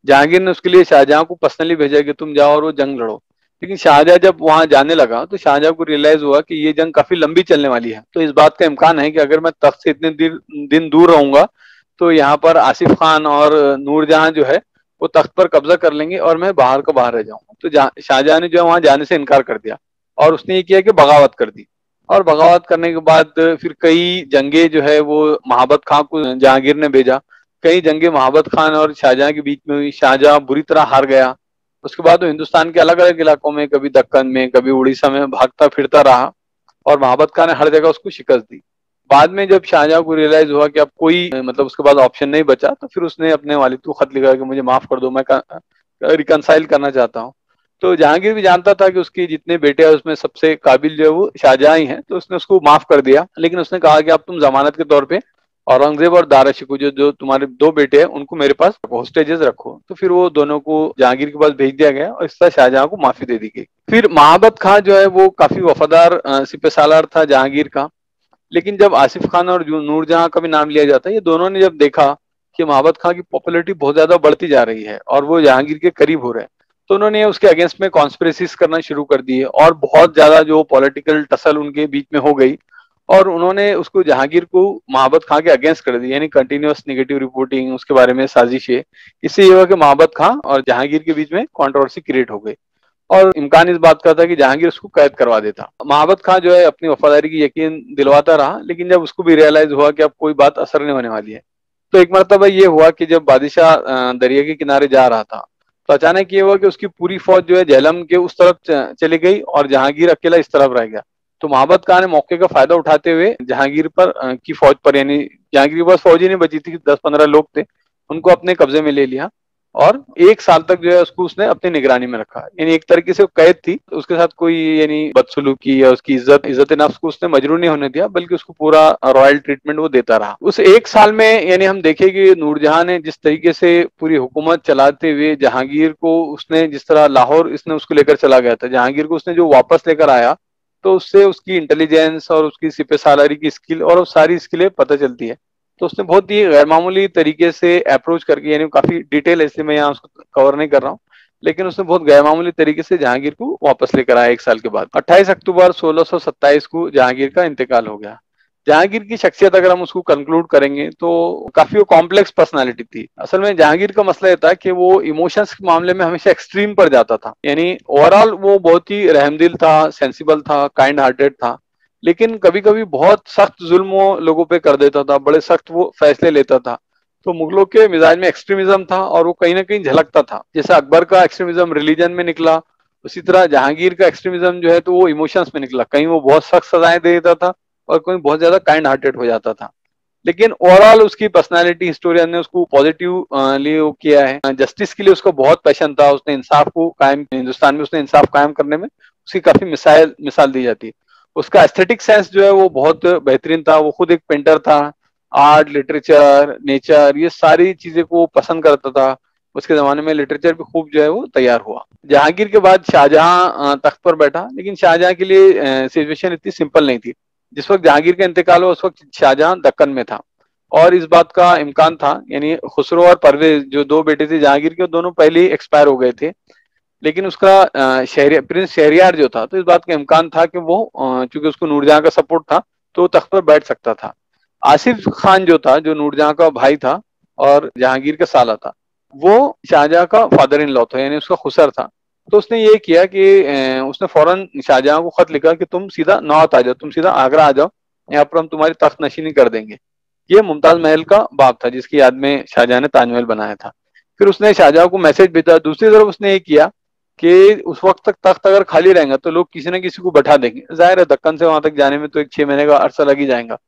जहांगीर ने उसके लिए शाहजहां को पर्सनली भेजा कि तुम जाओ और वो जंग लड़ो। लेकिन शाहजहां जब वहां जाने लगा तो शाहजहां को रियलाइज हुआ कि ये जंग काफी लंबी चलने वाली है। तो इस बात का इम्कान है कि अगर मैं तख्त से इतने दिन दूर रहूंगा तो यहाँ पर आसिफ खान और नूरजहां जो है वो तख्त पर कब्जा कर लेंगे और मैं बाहर का बाहर रह जाऊंगा। तो शाहजहां ने जो है वहां जाने से इनकार कर दिया और उसने ये किया कि बगावत कर दी। और बगावत करने के बाद फिर कई जंगे जो है वो महाबत खां को जहांगीर ने भेजा। कई जंगे महाबत खान और शाहजहां के बीच में हुई। शाहजहां बुरी तरह हार गया। उसके बाद वो हिंदुस्तान के अलग अलग इलाकों में, कभी दक्कन में, कभी उड़ीसा में भागता फिरता रहा और महाबत खान ने हर जगह उसको शिकस्त दी। बाद में जब शाहजहां को रियलाइज हुआ कि अब कोई मतलब उसके बाद ऑप्शन नहीं बचा तो फिर उसने अपने वालिद को खत लिखा कि मुझे माफ कर दो, मैं रिकनसाइल करना चाहता हूँ। तो जहांगीर भी जानता था कि उसके जितने बेटे हैं उसमें सबसे काबिल जो है वो शाहजहां ही है, तो उसने उसको माफ कर दिया। लेकिन उसने कहा कि अब तुम जमानत के तौर पे औरंगजेब और दारा शिकोह जो जो तुम्हारे दो बेटे हैं उनको मेरे पास होस्टेजेस रखो। तो फिर वो दोनों को जहांगीर के पास भेज दिया गया और इस तरह शाहजहां को माफी दे दी गई। फिर महाबत खां जो है वो काफी वफादार सिपह सालार था जहांगीर का। लेकिन जब आसिफ खान और नूरजहां का भी नाम लिया जाता है, ये दोनों ने जब देखा कि महाबत खां की पॉपुलैरिटी बहुत ज्यादा बढ़ती जा रही है और वो जहांगीर के करीब हो रहे हैं, तो उन्होंने उसके अगेंस्ट में कॉन्स्पिरेसीज करना शुरू कर दिए और बहुत ज्यादा जो पॉलिटिकल टसल उनके बीच में हो गई और उन्होंने उसको जहांगीर को महाबत खां के अगेंस्ट कर दिया, यानी कंटिन्यूअस नेगेटिव रिपोर्टिंग, उसके बारे में साजिशें। इससे ये हुआ कि महाबत खां और जहांगीर के बीच में कंट्रोवर्सी क्रिएट हो गई और इम्कान इस बात का था कि जहांगीर उसको कैद करवा देता। महाबत खां जो है अपनी वफादारी की यकीन दिलवाता रहा, लेकिन जब उसको भी रियलाइज हुआ कि अब कोई बात असर नहीं होने वाली है, तो एक मरतबा ये हुआ कि जब बादशाह दरिया के किनारे जा रहा था तो अचानक ये हुआ कि उसकी पूरी फौज जो है झेलम के उस तरफ चली गई और जहांगीर अकेला इस तरफ रह गया। तो महाबत खां ने मौके का फायदा उठाते हुए जहांगीर पर की फौज पर, यानी जहांगीर के पास फौज ही नहीं बची थी, 10-15 लोग थे, उनको अपने कब्जे में ले लिया और 1 साल तक जो है उसको उसने अपनी निगरानी में रखा। यानी एक तरीके से वो कैद थी, तो उसके साथ कोई यानी बदसलूकी या उसकी इज्जत नफ्स को उसने मजरूर नहीं होने दिया, बल्कि उसको पूरा रॉयल ट्रीटमेंट वो देता रहा। उस 1 साल में यानी हम देखें कि नूरजहां ने जिस तरीके से पूरी हुकूमत चलाते हुए जहांगीर को, उसने जिस तरह लाहौर इसने उसको लेकर चला गया था, जहांगीर को उसने जो वापस लेकर आया, तो उससे उसकी इंटेलिजेंस और उसकी सिपह सालारी की स्किल और वो सारी स्किलें पता चलती है। तो उसने बहुत ही गैर मामूली तरीके से अप्रोच करके, यानी काफी डिटेल, ऐसे मैं यहाँ उसको कवर नहीं कर रहा हूँ, लेकिन उसने बहुत गैर मामूली तरीके से जहांगीर को वापस लेकर आया 1 साल के बाद। 28 अक्टूबर 1627 को जहांगीर का इंतकाल हो गया। जहांगीर की शख्सियत अगर हम उसको कंक्लूड करेंगे तो काफी वो कॉम्प्लेक्स पर्सनालिटी थी। असल में जहांगीर का मसला ये था कि वो इमोशंस के मामले में हमेशा एक्सट्रीम पर जाता था। यानी ओवरऑल वो बहुत ही रहमदिल था, सेंसिबल था, काइंड हार्टेड था, लेकिन कभी कभी बहुत सख्त जुल्म वो लोगों पे कर देता था, बड़े सख्त वो फैसले लेता था। तो मुगलों के मिजाज में एक्सट्रीमिज्म था और वो कहीं ना कहीं झलकता था। जैसे अकबर का एक्सट्रीमिज्म रिलीजन में निकला, उसी तरह जहांगीर का एक्सट्रीमिज्म जो है तो वो इमोशंस में निकला। कहीं वो बहुत सख्त सजाएं दे देता था और कहीं बहुत ज्यादा काइंड हार्टेड हो जाता था। लेकिन ओवरऑल उसकी पर्सनालिटी, हिस्टोरियन ने उसको पॉजिटिव लिए वो किया है। जस्टिस के लिए उसको बहुत पैशन था, उसने इंसाफ को कायम, हिंदुस्तान में उसने इंसाफ कायम करने में उसकी काफी मिसाल दी जाती है। उसका एस्थेटिक सेंस जो है वो बहुत बेहतरीन था। वो खुद एक पेंटर था, आर्ट, लिटरेचर, नेचर, ये सारी चीजें को पसंद करता था। उसके जमाने में लिटरेचर भी खूब जो है वो तैयार हुआ। जहांगीर के बाद शाहजहां तख्त पर बैठा, लेकिन शाहजहां के लिए सिचुएशन इतनी सिंपल नहीं थी। जिस वक्त जहांगीर का इंतकाल हुआ उस वक्त शाहजहां दक्कन में था और इस बात का इम्कान था, यानी खुसरो और परवेज जो दो बेटे थे जहांगीर के, दोनों पहले ही एक्सपायर हो गए थे। लेकिन उसका प्रिंस शहरियार जो था, तो इस बात का इम्कान था कि वो चूंकि उसको नूरजहां का सपोर्ट था तो वो तख्त पर बैठ सकता था। आसिफ खान जो था, जो नूरजहां का भाई था और जहांगीर का साला था, वो शाहजहां का फादर इन लॉ था, यानी उसका खुसर था। तो उसने ये किया कि उसने फौरन शाहजहां को खत लिखा कि तुम सीधा नौत आ जाओ, तुम सीधा आगरा आ जाओ, यहाँ पर हम तुम्हारी तख्त नशीनी कर देंगे। ये मुमताज महल का बाप था जिसकी याद में शाहजहां ने ताजमहल बनाया था। फिर उसने शाहजहां को मैसेज भेजा। दूसरी तरफ उसने ये किया कि उस वक्त तक तख्त अगर खाली रहेगा तो लोग किसी न किसी को बैठा देंगे। जाहिर है दक्कन से वहां तक जाने में तो एक 6 महीने का अरसा लग ही जाएगा।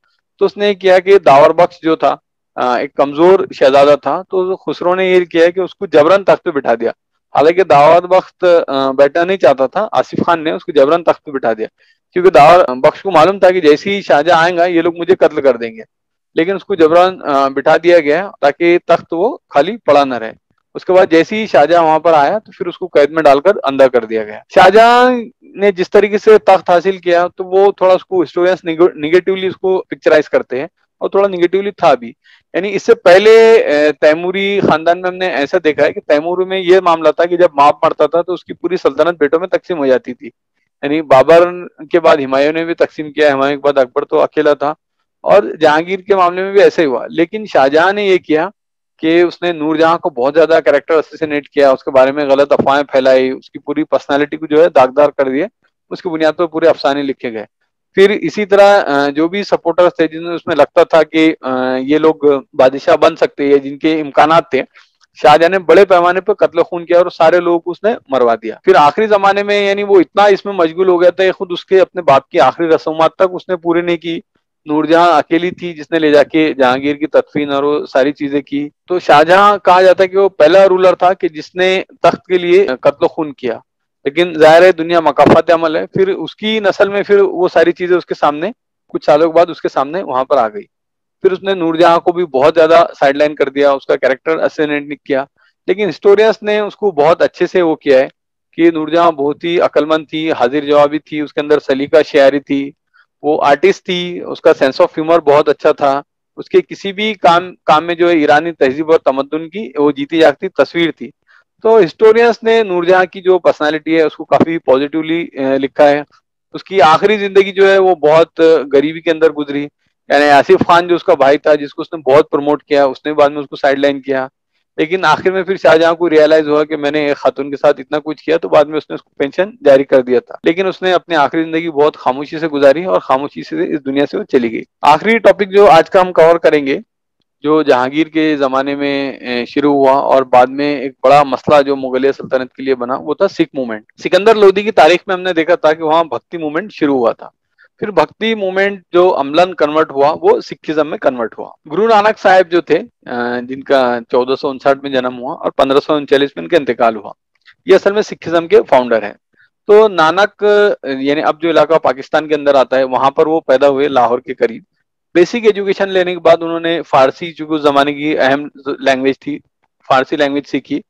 तो उसने ये किया कि दावर बख्श जो था एक कमजोर शहजादा था, तो खुसरो ने ये किया कि उसको जबरन तख्त पे बिठा दिया। हालांकि दावर बख्श बैठना नहीं चाहता था, आसिफ खान ने उसको जबरन तख्त पे बिठा दिया, क्योंकि दावर बख्श को मालूम था कि जैसे ही शाहजहां आएगा ये लोग मुझे कत्ल कर देंगे। लेकिन उसको जबरन बिठा दिया गया ताकि तख्त वो खाली पड़ा न रहे। उसके बाद जैसे ही शाहजहां वहां पर आया तो फिर उसको कैद में डालकर अंदर कर दिया गया। शाहजहां ने जिस तरीके से तख्त हासिल किया तो वो थोड़ा उसको हिस्टोरियंस निगेटिवली उसको पिक्चराइज करते हैं और थोड़ा निगेटिवली था भी, यानी इससे पहले तैमूरी खानदान में हमने ऐसा देखा है कि तैमूर में ये मामला था कि जब बाप मरता था तो उसकी पूरी सल्तनत बेटों में तकसीम हो जाती थी। यानी बाबर के बाद हुमायूं ने भी तकसीम किया, हुमायूं के बाद अकबर तो अकेला था, और जहांगीर के मामले में भी ऐसे ही हुआ। लेकिन शाहजहां ने ये किया कि उसने नूरजहां को बहुत ज्यादा कैरेक्टर असैसिनेट किया, उसके बारे में गलत अफवाहें फैलाई, उसकी पूरी पर्सनालिटी को जो है दागदार कर दिए, उसकी बुनियाद पर पूरे अफसाने लिखे गए। फिर इसी तरह जो भी सपोर्टर्स थे जिन्हें उसमें लगता था कि ये लोग बादशाह बन सकते हैं, जिनके इम्कानात थे, शाहजहां ने बड़े पैमाने पर कत्ल खून किया और सारे लोगों को उसने मरवा दिया। फिर आखिरी जमाने में यानी वो इतना इसमें मशगूल हो गया था, खुद उसके अपने बाप की आखिरी रस्मात तक उसने पूरी नहीं की। नूरजहां अकेली थी जिसने ले जाके जहांगीर की तदफीन और वो सारी चीजें की। तो शाहजहां कहा जाता है कि वो पहला रूलर था कि जिसने तख्त के लिए कत्ल खून किया। लेकिन जाहिर है दुनिया मकाफात अमल है, फिर उसकी नस्ल में फिर वो सारी चीजें उसके सामने कुछ सालों के बाद उसके सामने वहां पर आ गई। फिर उसने नूरजहां को भी बहुत ज्यादा साइडलाइन कर दिया, उसका कैरेक्टर असैसिनेट नहीं किया। लेकिन हिस्टोरियंस ने उसको बहुत अच्छे से वो किया है कि नूरजहां बहुत ही अक्लमंद थी, हाजिर जवाबी थी, उसके अंदर सलीका शायरी थी, वो आर्टिस्ट थी, उसका सेंस ऑफ ह्यूमर बहुत अच्छा था। उसके किसी भी काम काम में जो है ईरानी तहजीब और तमद्दुन की वो जीती जागती तस्वीर थी। तो हिस्टोरियंस ने नूरजहां की जो पर्सनालिटी है उसको काफी पॉजिटिवली लिखा है। उसकी आखिरी जिंदगी जो है वो बहुत गरीबी के अंदर गुजरी। यानी आसिफ खान जो उसका भाई था जिसको उसने बहुत प्रमोट किया, उसने बाद में उसको साइडलाइन किया। लेकिन आखिर में फिर शाहजहां को रियलाइज हुआ कि मैंने एक खातून के साथ इतना कुछ किया, तो बाद में उसने उसको पेंशन जारी कर दिया था। लेकिन उसने अपनी आखिरी जिंदगी बहुत खामोशी से गुजारी और खामोशी से इस दुनिया से वो चली गई। आखिरी टॉपिक जो आज का हम कवर करेंगे, जो जहांगीर के जमाने में शुरू हुआ और बाद में एक बड़ा मसला जो मुगलिया सल्तनत के लिए बना, वो था सिख मूवमेंट। सिकंदर लोदी की तारीख में हमने देखा था कि वहां भक्ति मूवमेंट शुरू हुआ था। फिर भक्ति मूवमेंट जो अमलन कन्वर्ट हुआ वो सिखिज्म में कन्वर्ट हुआ। गुरु नानक साहब जो थे, जिनका 1459 में जन्म हुआ और 1539 में इनका इंतकाल हुआ, ये असल में सिखिज्म के फाउंडर हैं। तो नानक यानी अब जो इलाका पाकिस्तान के अंदर आता है वहां पर वो पैदा हुए, लाहौर के करीब। बेसिक एजुकेशन लेने के बाद उन्होंने फारसी, चूंकि उस जमाने की अहम लैंग्वेज थी, फारसी लैंग्वेज सीखी।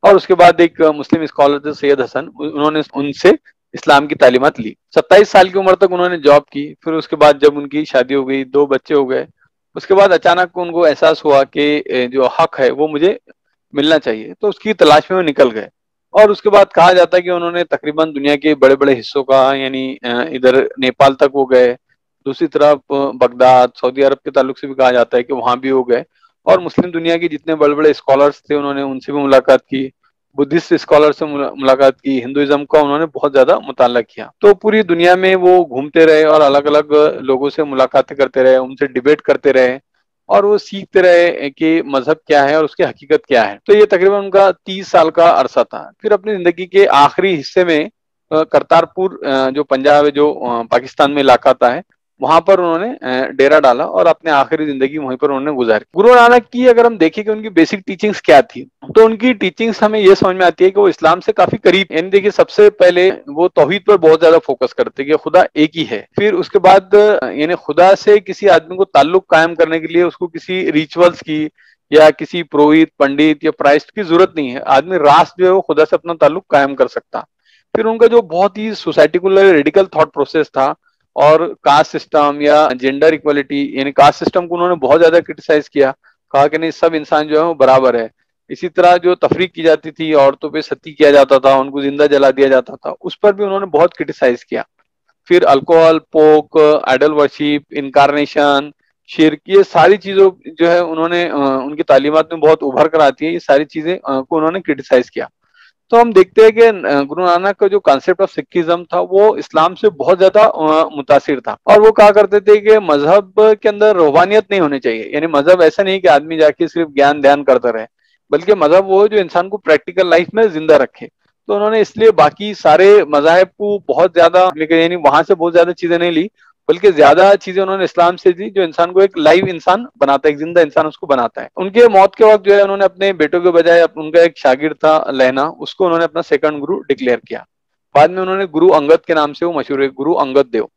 और उसके बाद एक मुस्लिम स्कॉलर थे सैयद हसन, उन्होंने उनसे इस्लाम की तालीमात ली। 27 साल की उम्र तक उन्होंने जॉब की। फिर उसके बाद जब उनकी शादी हो गई, 2 बच्चे हो गए, उसके बाद अचानक उनको एहसास हुआ कि जो हक है वो मुझे मिलना चाहिए, तो उसकी तलाश में वो निकल गए। और उसके बाद कहा जाता है कि उन्होंने तकरीबन दुनिया के बड़े बड़े हिस्सों का, यानी इधर नेपाल तक वो गए, दूसरी तरफ बगदाद, सऊदी अरब के ताल्लुक से भी कहा जाता है कि वहां भी हो गए। और मुस्लिम दुनिया के जितने बड़े बड़े स्कॉलर्स थे उन्होंने उनसे भी मुलाकात की, बुद्धिस्ट स्कॉलर से मुलाकात की, हिंदुइज्म का उन्होंने बहुत ज्यादा मुताला किया। तो पूरी दुनिया में वो घूमते रहे और अलग अलग लोगों से मुलाकातें करते रहे, उनसे डिबेट करते रहे, और वो सीखते रहे कि मजहब क्या है और उसकी हकीकत क्या है। तो ये तकरीबन उनका 30 साल का अरसा था। फिर अपनी जिंदगी के आखिरी हिस्से में करतारपुर, जो पंजाब है, जो पाकिस्तान में इलाका आता है, वहां पर उन्होंने डेरा डाला और अपने आखिरी जिंदगी वहीं पर उन्होंने गुजारी। गुरु नानक की अगर हम देखें कि उनकी बेसिक टीचिंग्स क्या थी, तो उनकी टीचिंग्स हमें ये समझ में आती है कि वो इस्लाम से काफी करीब, यानी देखिए सबसे पहले वो तौहीद पर बहुत ज्यादा फोकस करते कि खुदा एक ही है। फिर उसके बाद यानी खुदा से किसी आदमी को ताल्लुक कायम करने के लिए उसको किसी रिचुअल्स की या किसी पुरोहित, पंडित या प्राइस्ट की जरूरत नहीं है। आदमी रास जो है वो खुदा से अपना ताल्लुक कायम कर सकता। फिर उनका जो बहुत ही सोसाइटी को रेडिकल थॉट प्रोसेस था, और कास्ट सिस्टम या जेंडर इक्वलिटी, यानी कास्ट सिस्टम को उन्होंने बहुत ज्यादा क्रिटिसाइज किया, कहा कि नहीं सब इंसान जो है वो बराबर है। इसी तरह जो तफरीक की जाती थी, औरतों पे सती किया जाता था, उनको जिंदा जला दिया जाता था, उस पर भी उन्होंने बहुत क्रिटिसाइज किया। फिर अल्कोहल, पोक, आइडल वर्शिप, इनकारनेशन, शिर्क, ये सारी चीजों जो है उन्होंने उनकी तालीमात में बहुत उभर कर आती है, ये सारी चीजें को उन्होंने क्रिटिसाइज किया। तो हम देखते हैं कि गुरु नानक का जो कॉन्सेप्ट ऑफ सिखिज्म था वो इस्लाम से बहुत ज्यादा मुतासिर था। और वो कहा करते थे कि मजहब के अंदर रूहानियत नहीं होनी चाहिए, यानी मजहब ऐसा नहीं कि आदमी जाके सिर्फ ज्ञान ध्यान करता रहे, बल्कि मजहब वो है जो इंसान को प्रैक्टिकल लाइफ में जिंदा रखे। तो उन्होंने इसलिए बाकी सारे मजाहब को बहुत ज्यादा, यानी वहां से बहुत ज्यादा चीजें नहीं ली, बल्कि ज्यादा चीजें उन्होंने इस्लाम से दी, जो इंसान को एक लाइव इंसान बनाता है, एक जिंदा इंसान उसको बनाता है। उनके मौत के वक्त जो है उन्होंने अपने बेटों के बजाय उनका एक शागिर्द था लहना, उसको उन्होंने अपना सेकंड गुरु डिक्लेयर किया। बाद में उन्होंने गुरु अंगद के नाम से वो मशहूर है, गुरु अंगद देव।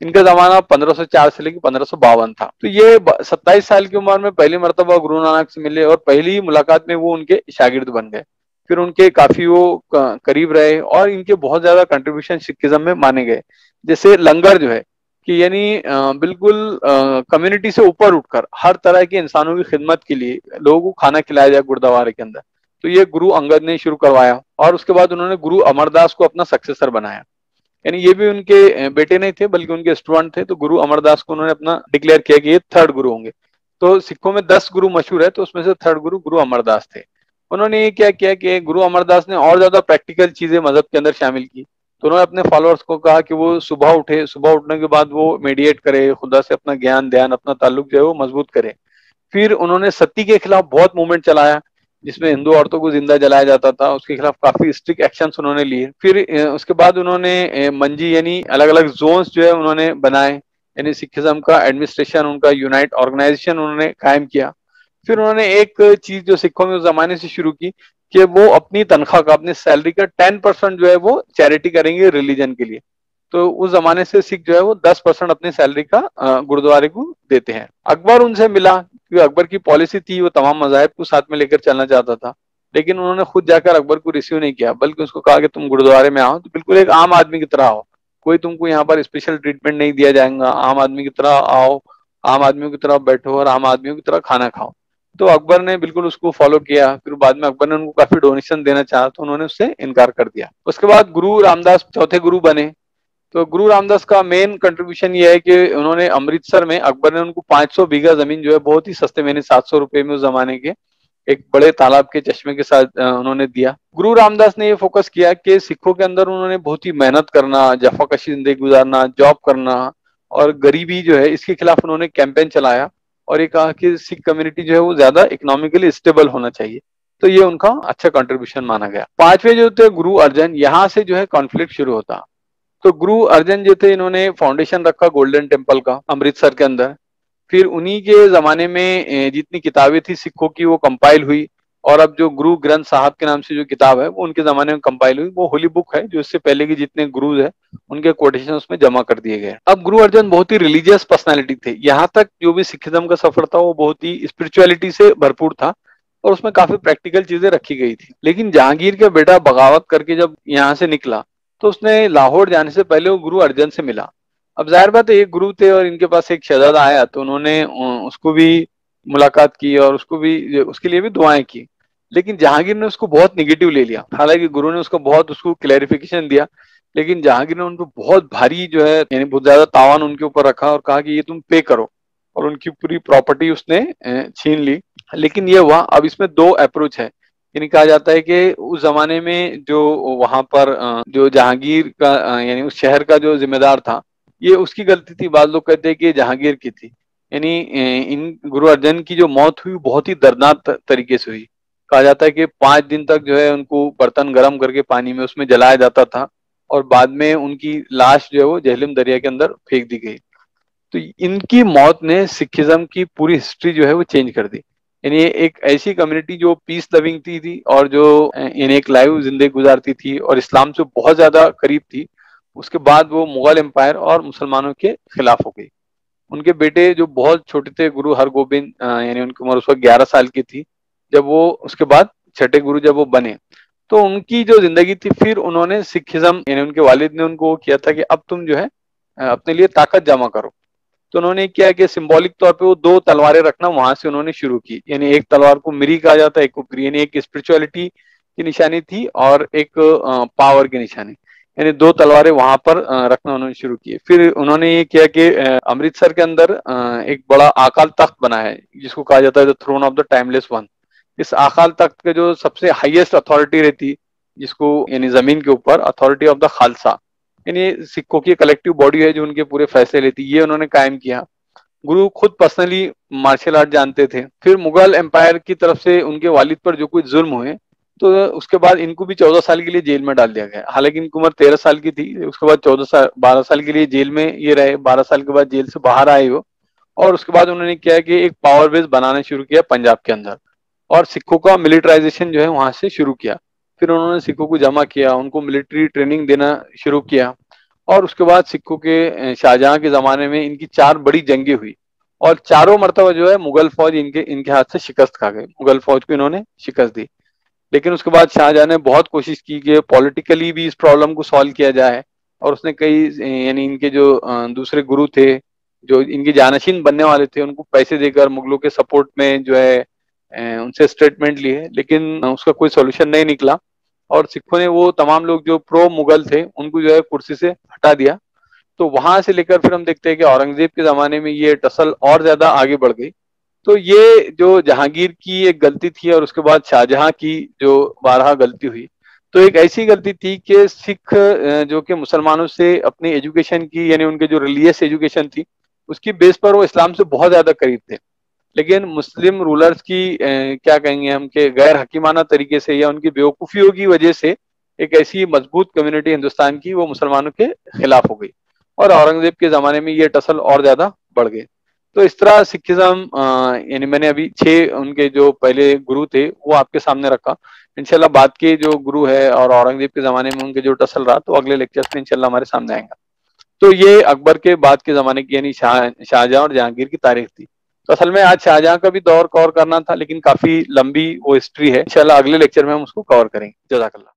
इनका जमाना 1504 से लेकर 1552 था। तो ये 27 साल की उम्र में पहली मर्तबा गुरु नानक से मिले और पहली मुलाकात में वो उनके शागिर्द बन गए। फिर उनके काफी वो करीब रहे और इनके बहुत ज्यादा कंट्रीब्यूशन सिखिज्म में माने गए। जैसे लंगर जो है, कि यानी बिल्कुल कम्युनिटी से ऊपर उठकर हर तरह के इंसानों की खिदमत के लिए लोगों को खाना खिलाया जाए गुरुद्वारे के अंदर। तो ये गुरु अंगद ने शुरू करवाया और उसके बाद उन्होंने गुरु अमरदास को अपना सक्सेसर बनाया। यानी ये भी उनके बेटे नहीं थे बल्कि उनके स्टूडेंट थे। तो गुरु अमरदास को उन्होंने अपना डिक्लेयर किया कि ये थर्ड गुरु होंगे। तो सिखों में 10 गुरु मशहूर है, तो उसमें से थर्ड गुरु गुरु अमरदास थे। उन्होंने ये क्या किया कि गुरु अमरदास ने और ज्यादा प्रैक्टिकल चीजें मजहब के अंदर शामिल की। तो उन्होंने अपने फॉलोअर्स को कहा कि वो सुबह उठे, सुबह उठने के बाद वो मेडिटेट करे, खुदा से अपना ज्ञान ध्यान अपना ताल्लुक जो है वो मजबूत करे। फिर उन्होंने सती के खिलाफ बहुत मूवमेंट चलाया, जिसमें हिंदू औरतों को जिंदा जलाया जाता था, उसके खिलाफ काफी स्ट्रिक्ट एक्शंस उन्होंने लिए। फिर उसके बाद उन्होंने मंजी यानी अलग अलग जोन्स जो है उन्होंने बनाए, यानी सिखिज्म का एडमिनिस्ट्रेशन उनका यूनाइट ऑर्गेनाइजेशन उन्होंने कायम किया। फिर उन्होंने एक चीज जो सिखों में उस जमाने से शुरू की कि वो अपनी तनख्वाह का अपनी सैलरी का 10% जो है वो चैरिटी करेंगे रिलीजन के लिए। तो उस जमाने से सिख जो है वो 10% अपनी सैलरी का गुरुद्वारे को देते हैं। अकबर उनसे मिला क्योंकि अकबर की पॉलिसी थी वो तमाम मजाहब को साथ में लेकर चलना चाहता था, लेकिन उन्होंने खुद जाकर अकबर को रिसीव नहीं किया, बल्कि उसको कहा कि तुम गुरुद्वारे में आओ तो बिल्कुल एक आम आदमी की तरह आओ, कोई तुमको यहाँ पर स्पेशल ट्रीटमेंट नहीं दिया जाएगा, आम आदमी की तरह आओ, आम आदमियों की तरह बैठो और आम आदमियों की तरह खाना खाओ। तो अकबर ने बिल्कुल उसको फॉलो किया। फिर बाद में अकबर ने उनको काफी डोनेशन देना चाहा तो उन्होंने उससे इनकार कर दिया। उसके बाद गुरु रामदास चौथे गुरु बने। तो गुरु रामदास का मेन कंट्रीब्यूशन ये है कि उन्होंने अमृतसर में अकबर ने उनको 500 बीघा जमीन जो है बहुत ही सस्ते में 700 रुपए में उस जमाने के एक बड़े तालाब के चश्मे के साथ उन्होंने दिया। गुरु रामदास ने ये फोकस किया कि सिखों के अंदर उन्होंने बहुत ही मेहनत करना, जफाकशी जिंदगी गुजारना, जॉब करना और गरीबी जो है इसके खिलाफ उन्होंने कैंपेन चलाया और ये कहा कि सिख कम्युनिटी जो है वो ज्यादा इकोनॉमिकली स्टेबल होना चाहिए। तो ये उनका अच्छा कंट्रीब्यूशन माना गया। पांचवे जो थे गुरु अर्जन, यहाँ से जो है कॉन्फ्लिक्ट शुरू होता। तो गुरु अर्जन जो थे इन्होंने फाउंडेशन रखा गोल्डन टेम्पल का अमृतसर के अंदर। फिर उन्हीं के जमाने में जितनी किताबें थी सिखों की वो कंपाइल हुई और अब जो गुरु ग्रंथ साहब के नाम से जो किताब है वो उनके जमाने में कंपाइल हुई। वो होली बुक है जो इससे पहले के जितने गुरुज है उनके कोटेशन उसमें जमा कर दिए गए। अब गुरु अर्जन बहुत ही रिलीजियस पर्सनैलिटी थे। यहाँ तक जो भी सिखिज्म का सफर था वो बहुत ही स्पिरिचुअलिटी से भरपूर था और उसमें काफी प्रैक्टिकल चीजें रखी गई थी। लेकिन जहांगीर का बेटा बगावत करके जब यहाँ से निकला तो उसने लाहौर जाने से पहले वो गुरु अर्जन से मिला। अब जाहिर बात है एक गुरु थे और इनके पास एक शहजादा आया तो उन्होंने उसको भी मुलाकात की और उसको भी उसके लिए भी दुआएं की। लेकिन जहांगीर ने उसको बहुत निगेटिव ले लिया। हालांकि गुरु ने उसको बहुत उसको क्लैरिफिकेशन दिया, लेकिन जहांगीर ने उनको बहुत भारी जो है यानी बहुत ज्यादा तावान उनके ऊपर रखा और कहा कि ये तुम पे करो, और उनकी पूरी प्रॉपर्टी उसने छीन ली। लेकिन ये हुआ। अब इसमें दो अप्रोच है। यानी कहा जाता है कि उस जमाने में जो वहां पर जो जहांगीर का यानी उस शहर का जो जिम्मेदार था ये उसकी गलती थी, बाद लोग कहते हैं कि जहांगीर की थी। यानी इन गुरु अर्जन की जो मौत हुई बहुत ही दर्दनाक तरीके से हुई। कहा जाता है कि 5 दिन तक जो है उनको बर्तन गर्म करके पानी में उसमें जलाया जाता था और बाद में उनकी लाश जो है वो झेलम दरिया के अंदर फेंक दी गई। तो इनकी मौत ने सिखिज्म की पूरी हिस्ट्री जो है वो चेंज कर दी। यानी एक ऐसी कम्युनिटी जो पीस लविंग थी और जो यानी एक लाइव जिंदगी गुजारती थी और इस्लाम से बहुत ज्यादा करीब थी, उसके बाद वो मुगल एम्पायर और मुसलमानों के खिलाफ हो गई। उनके बेटे जो बहुत छोटे थे गुरु हरगोबिंद यानी उनकी उम्र उस वक्त 11 साल की थी जब वो उसके बाद छठे गुरु जब वो बने, तो उनकी जो जिंदगी थी फिर उन्होंने सिखिज्म यानी उनके वालिद ने उनको किया था कि अब तुम जो है अपने लिए ताकत जमा करो। तो उन्होंने क्या है कि सिंबॉलिक तौर पे वो 2 तलवारें रखना वहां से उन्होंने शुरू की। यानी एक तलवार को मिरी कहा जाता है, एक को क्री, यानी एक स्पिरिचुअलिटी की निशानी थी और एक पावर की निशानी। यानी 2 तलवारें वहां पर रखना उन्होंने शुरू किए। फिर उन्होंने ये किया कि अमृतसर के अंदर एक बड़ा अकाल तख्त बना है जिसको कहा जाता है the throne of the timeless one. इस अकाल तख्त के जो सबसे हाईएस्ट अथॉरिटी रहती जिसको यानी जमीन के ऊपर अथॉरिटी ऑफ द खालसा, यानी सिखों की कलेक्टिव बॉडी है जो उनके पूरे फैसले लेती, ये उन्होंने कायम किया। गुरु खुद पर्सनली मार्शल आर्ट जानते थे। फिर मुगल एम्पायर की तरफ से उनके वालिद पर जो कुछ जुल्म हुए तो उसके बाद इनको भी 14 साल के लिए जेल में डाल दिया गया। हालांकि इनकी उम्र 13 साल की थी, उसके बाद 12 साल के लिए जेल में ये रहे। 12 साल के बाद जेल से बाहर आए वो, और उसके बाद उन्होंने किया कि एक पावर बेस बनाना शुरू किया पंजाब के अंदर और सिखों का मिलिटराइजेशन जो है वहां से शुरू किया। फिर उन्होंने सिखों को जमा किया, उनको मिलिट्री ट्रेनिंग देना शुरू किया और उसके बाद सिखों के शाहजहां के जमाने में इनकी 4 बड़ी जंगें हुई और चारों मरतबा जो है मुगल फौज इनके इनके हाथ से शिकस्त खा गई। मुगल फौज को इन्होंने शिकस्त दी। लेकिन उसके बाद शाहजहां ने बहुत कोशिश की कि पॉलिटिकली भी इस प्रॉब्लम को सॉल्व किया जाए और उसने कई यानी इनके जो दूसरे गुरु थे, जो इनके जानशीन बनने वाले थे, उनको पैसे देकर मुगलों के सपोर्ट में जो है उनसे स्टेटमेंट लिए, लेकिन उसका कोई सॉल्यूशन नहीं निकला और सिखों ने वो तमाम लोग जो प्रो मुगल थे उनको जो है कुर्सी से हटा दिया। तो वहां से लेकर फिर हम देखते हैं कि औरंगजेब के जमाने में ये टसल और ज्यादा आगे बढ़ गई। तो ये जो जहांगीर की एक गलती थी और उसके बाद शाहजहां की जो बारहा गलती हुई, तो एक ऐसी गलती थी कि सिख जो कि मुसलमानों से अपनी एजुकेशन की यानी उनके जो रिलीजियस एजुकेशन थी उसकी बेस पर वो इस्लाम से बहुत ज्यादा करीब थे, लेकिन मुस्लिम रूलर्स की क्या कहेंगे हम के गैर हकीमाना तरीके से या उनकी बेवकूफियों की वजह से एक ऐसी मजबूत कम्युनिटी हिंदुस्तान की वो मुसलमानों के खिलाफ हो गई और औरंगजेब के जमाने में ये टसल और ज्यादा बढ़ गई। तो इस तरह सिखिज्म यानी मैंने अभी 6 उनके जो पहले गुरु थे वो आपके सामने रखा। इंशाल्लाह बाद के जो गुरु है और औरंगजेब के जमाने में उनके जो टसल रहा तो अगले लेक्चर्स में इंशाल्लाह हमारे सामने आएगा। तो ये अकबर के बाद के जमाने की यानी शाहजहां और जहांगीर की तारीख थी। तो असल में आज शाहजहां का भी दौर कवर करना था, लेकिन काफी लंबी वो हिस्ट्री है, इंशाल्लाह अगले लेक्चर में हम उसको कवर करेंगे। जज़ाकल्लाह।